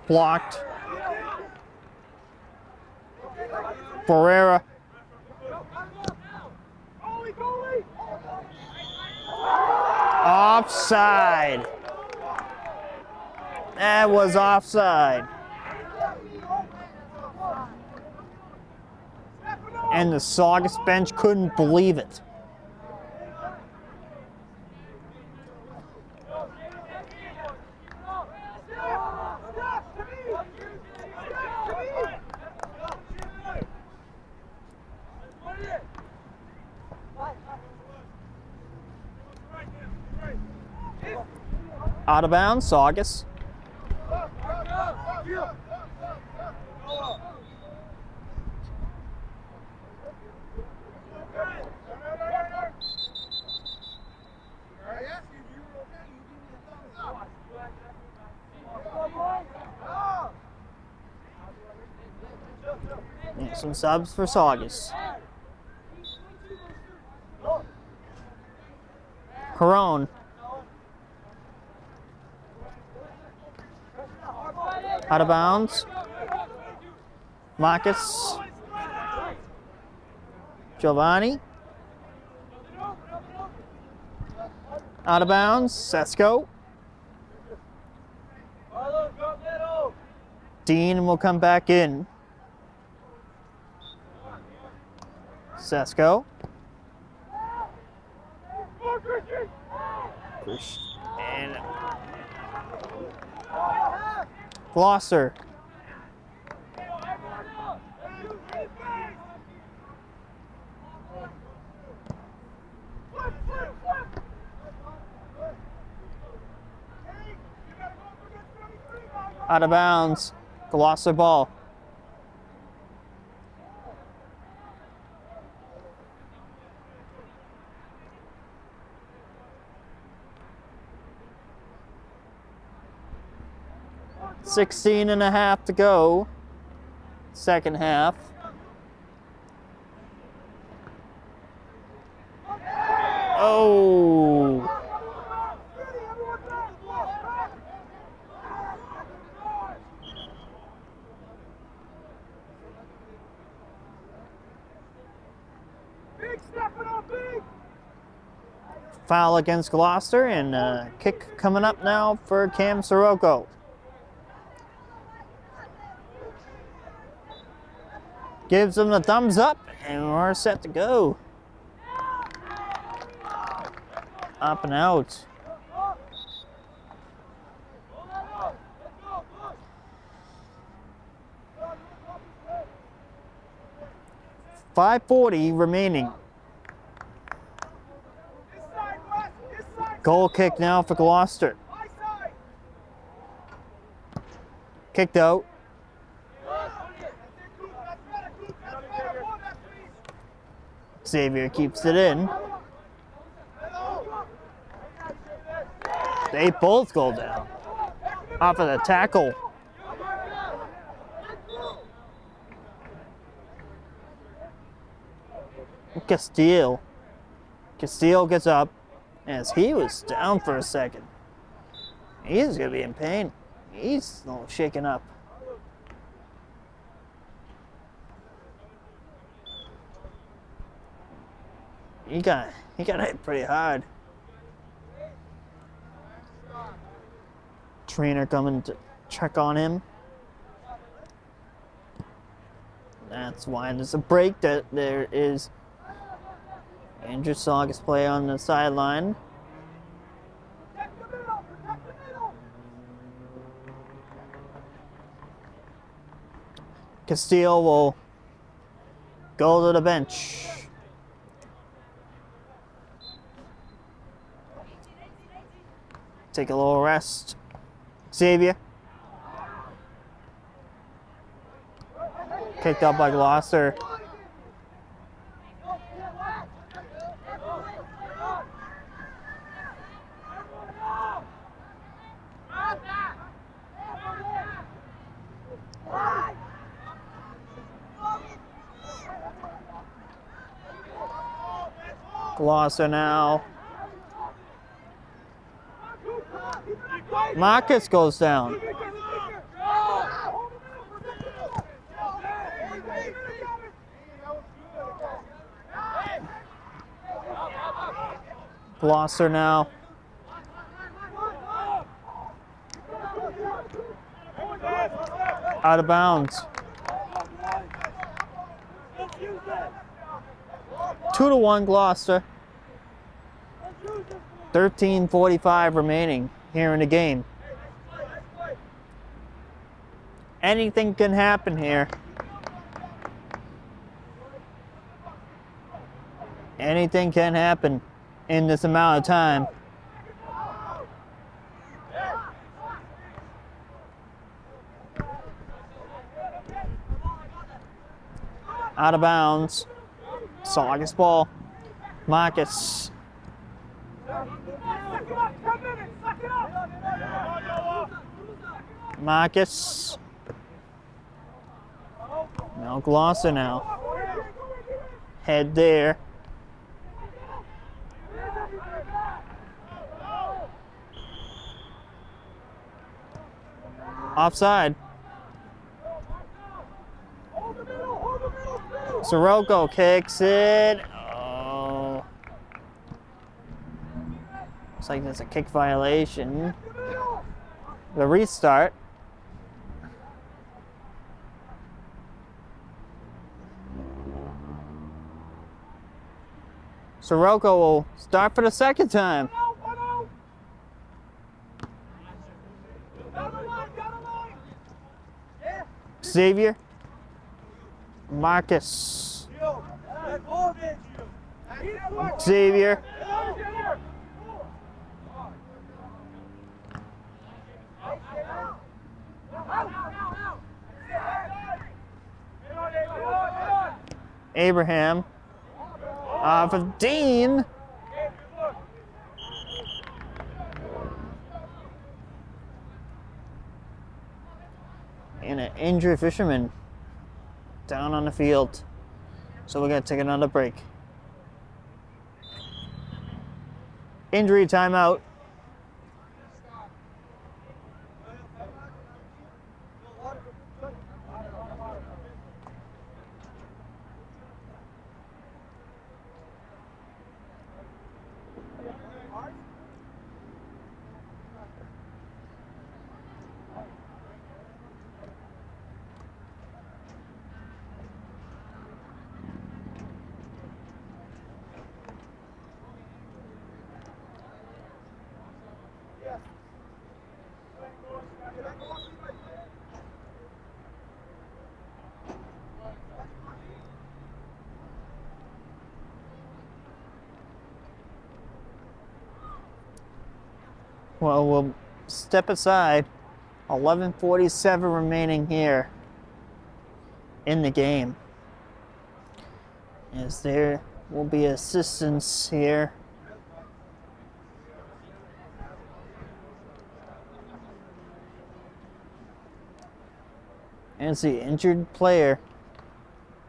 Blocked. Ferreira. Offside. That was offside. And the Saugus bench couldn't believe it. Out of bounds, Saugus. And some subs for Saugus. Heron. Out of bounds. Marcus. Giovanni. Out of bounds. Sesko. Dean will come back in. Sesko. And Gloucester. Out of bounds. Gloucester ball. Sixteen and a half to go. Second half. Oh. Foul against Gloucester and kick coming up now for Cam Sirocco. Gives them the thumbs up, and we're set to go. Up and out. .540 remaining. Goal kick now for Gloucester. Kicked out. Xavier keeps it in. They both go down. Off of the tackle. Castile. Castillo gets up as he was down for a second. He's going to be in pain. He's a little shaken up. He got hit pretty hard. Trainer coming to check on him. That's why there's a break. That there is Andrew Saugus play on the sideline. Castillo will go to the bench. Take a little rest. Xavier. Kicked up by Gloucester. Gloucester now. Marcus goes down. Gloucester now. Out of bounds. 2-1 Gloucester. 13:45 remaining here in the game. Anything can happen here. Anything can happen in this amount of time. Out of bounds. Saugus ball. Marcus. Marcus. Now Gloucester now. Head there. Offside. Sirocco kicks it. Oh. Looks like there's a kick violation. The restart. Sirocco will start for the second time. Xavier. Marcus. Xavier. Abraham. Off of Dean. And an injured fisherman down on the field. So we're going to take another break. Injury timeout. Well, we'll step aside. 11:47 remaining here in the game. As there will be assistance here. As the injured player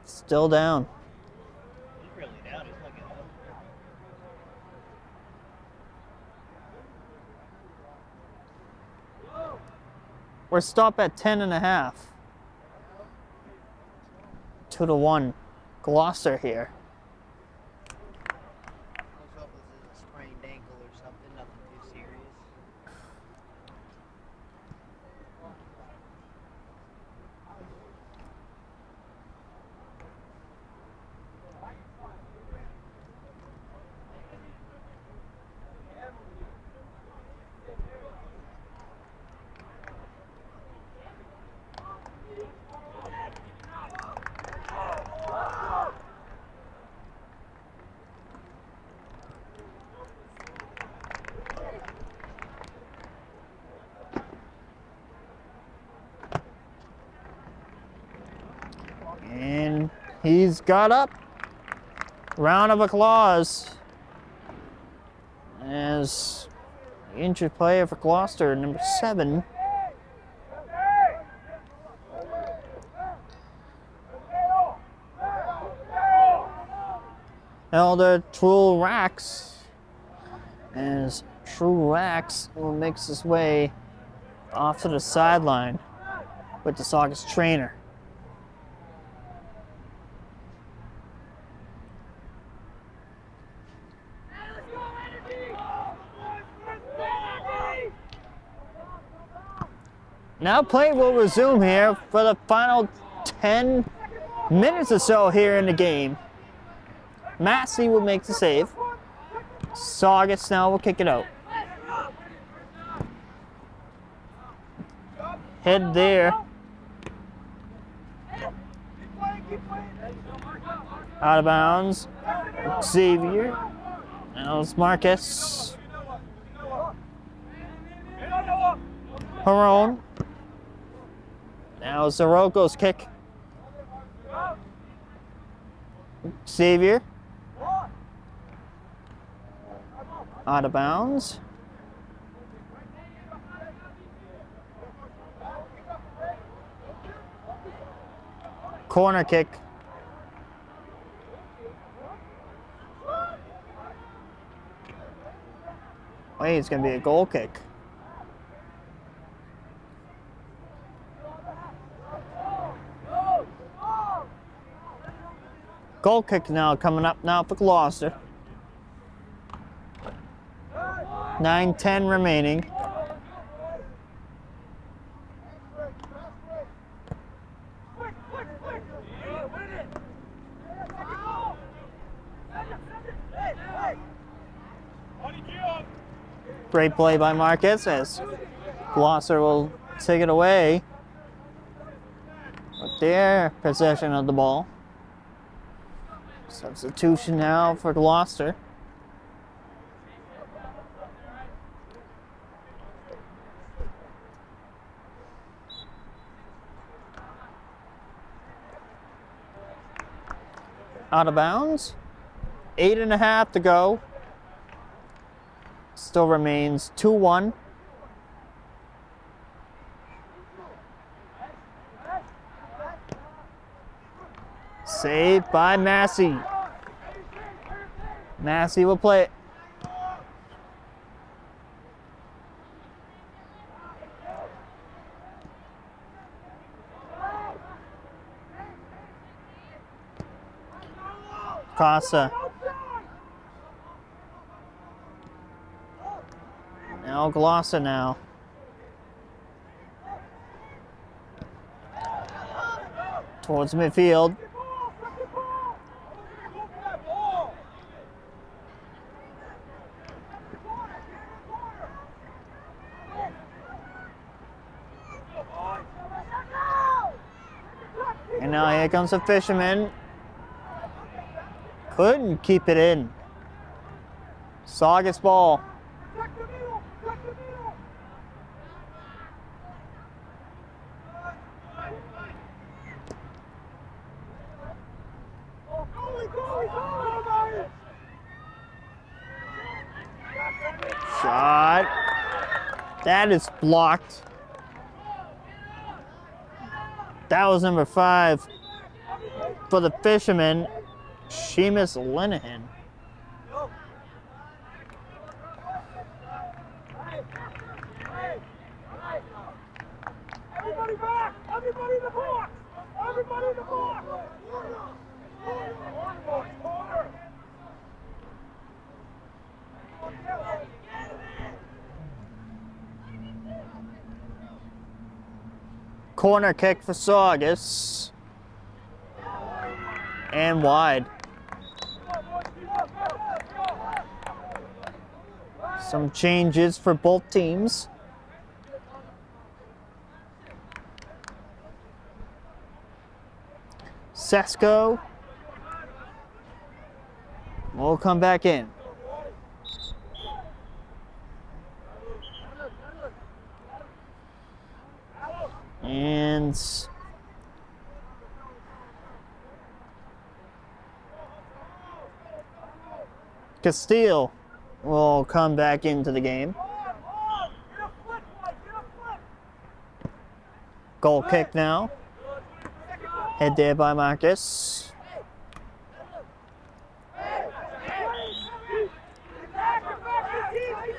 still down. He's really down. He's not getting up. we're stopped at 10.5. 2-1. Gloucester here. Let's hope this is a sprained ankle or something, nothing too serious. And he's got up. Round of applause. As the injured player for Gloucester, number 7. Elder True Rax. As True Rax makes his way off to the sideline with the Saugus trainer. Now play will resume here for the final 10 minutes or so here in the game. Massey will make the save. Saugus now will kick it out. Head there. Out of bounds. Xavier. Now it's Marcus. Harone. Now Ziroko's kick. Xavier. Out of bounds. Corner kick. Wait, it's going to be a goal kick. Goal kick now coming up now for Gloucester. 9:10 remaining. Great play by Marcus as Gloucester will take it away with their possession of the ball. Substitution now for Gloucester. Out of bounds. 8.5 to go. Still remains 2-1. Saved by Massey. Massey will play it. Costa. Now Gloucester now. Towards midfield. And now here comes the fisherman. Couldn't keep it in. Saugus ball. Shot. That is blocked. That was number 5 for the fisherman, Seamus Linehan. box! Everybody in the box! Everybody in the box! Corner! Corner kick for Saugus. And wide. Some changes for both teams. Sesko will come back in. And Castile will come back into the game. Goal kick now. Head there by Marcus.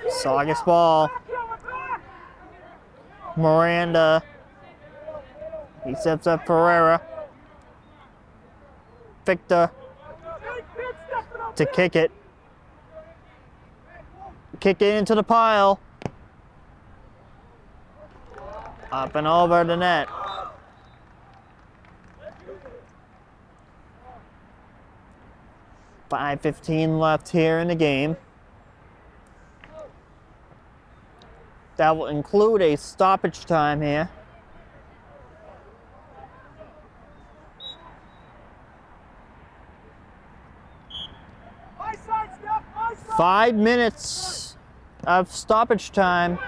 Saugus ball. Miranda. He steps up Pereira. Victor to kick it. Kick it into the pile. Up and over the net. .5:15 left here in the game. That will include a stoppage time here. My side, Steph! My side! 5 minutes of stoppage time.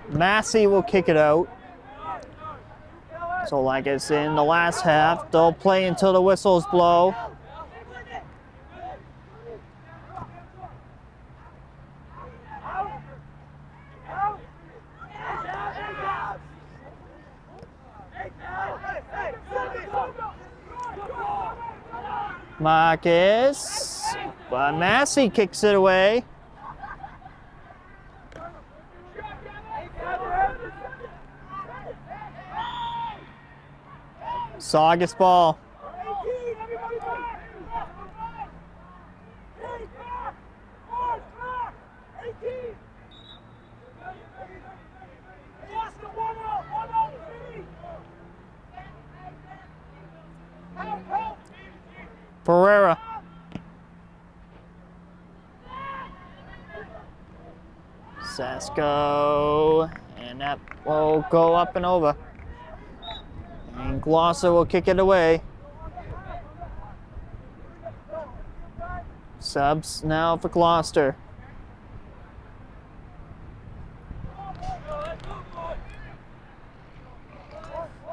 Massey will kick it out. So like it's in the last half, they'll play until the whistles blow. Marcus, but Massey kicks it away. Saugus ball. Pereira. Sesko, and that will go up and over. And Gloucester will kick it away. Subs now for Gloucester.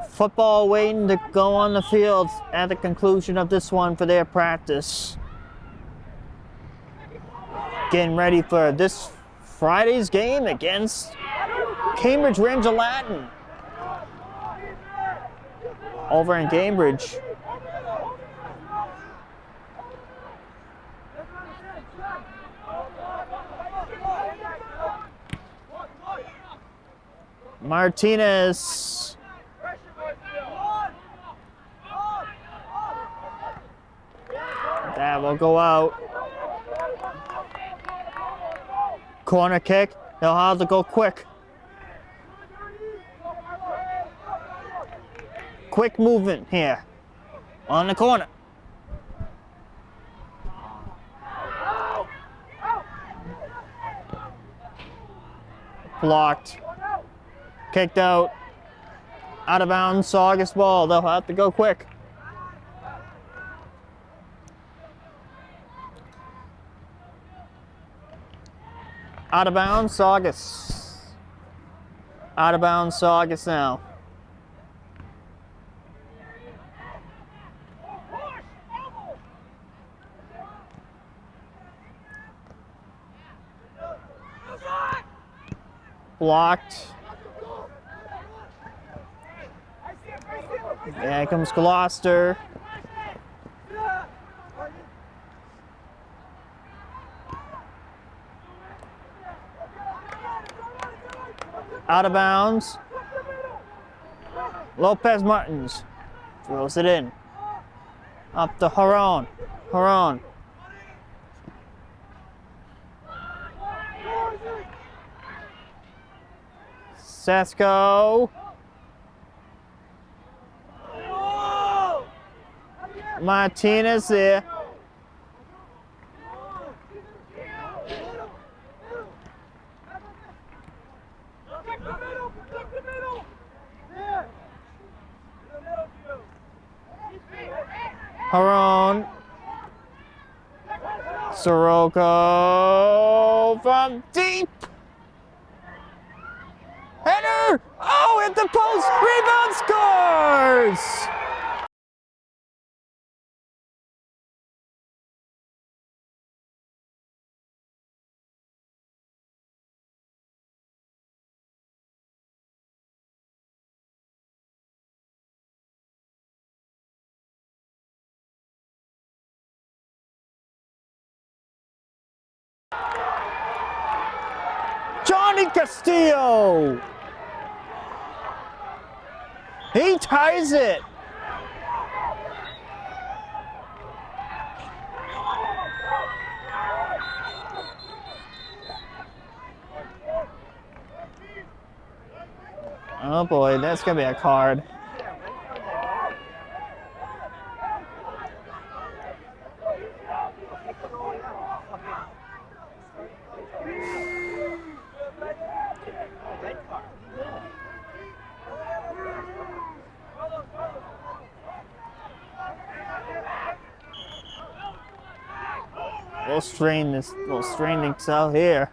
Football waiting to go on the field at the conclusion of this one for their practice. Getting ready for this Friday's game against Cambridge Ranger Latin over in Cambridge. Martinez. That will go out. Corner kick. They'll have to go quick. Quick movement here on the corner. Blocked. Kicked out. Out of bounds, Saugus ball. They'll have to go quick. Out of bounds, Saugus. Out of bounds, Saugus now. Blocked. There comes Gloucester. Out of bounds. Lopez Martins throws it in. Up to Haron. Haron. Sesko. Martinez there. Haron. Sirocco from deep. Header! Oh, hit the post! Rebound scores! Johnny Castillo! He ties it! Oh boy, that's gonna be a card. We'll strain things out here.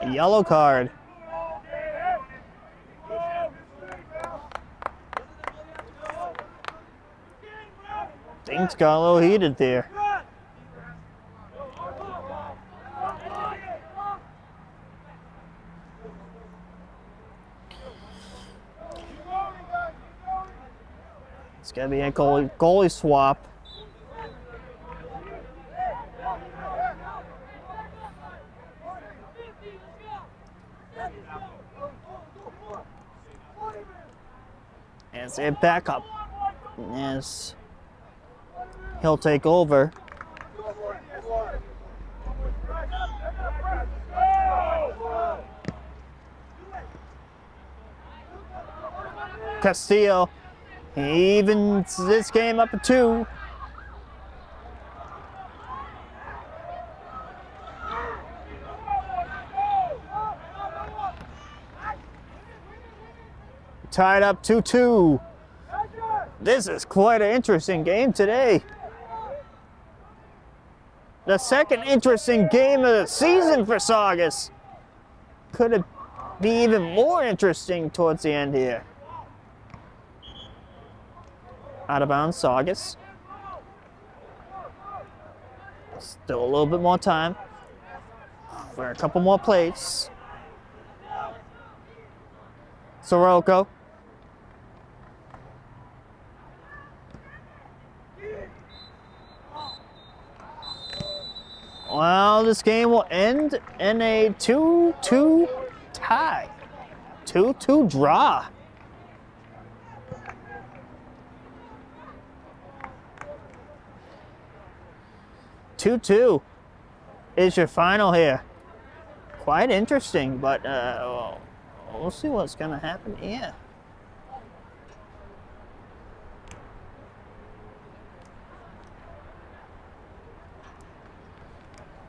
A yellow card. Things got a little heated there. It's gonna be a goalie swap. As a backup, yes, he'll take over. Castillo, he evens this game up to 2. Tied up 2-2. This is quite an interesting game today. The second interesting game of the season for Saugus. Could it be even more interesting towards the end here? Out of bounds, Saugus. Still a little bit more time for a couple more plays. Sirocco. Well, this game will end in a 2-2 tie. 2-2 draw. Two is your final here. Quite interesting, but we'll see what's gonna happen here.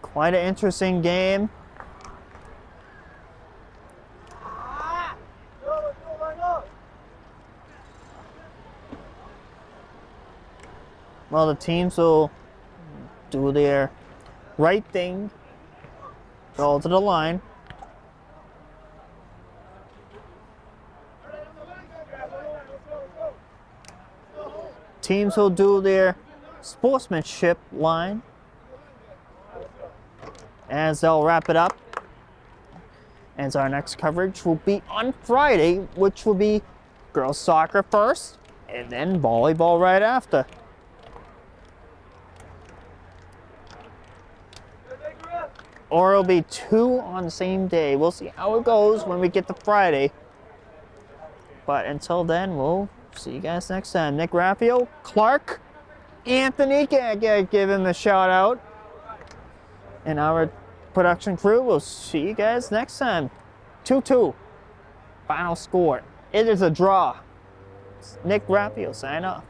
Quite an interesting game. Well, the teams will do their right thing, go to the line. Teams will do their sportsmanship line as they'll wrap it up. As our next coverage will be on Friday, which will be girls soccer first, And then volleyball right after. Or it'll be 2 on the same day. We'll see how it goes when we get to Friday. But until then, we'll see you guys next time. Nick Graffeo, Clark, Anthony, give him a shout out. And our production crew, we'll see you guys next time. 2-2, final score. It is a draw. Nick Graffeo, sign off.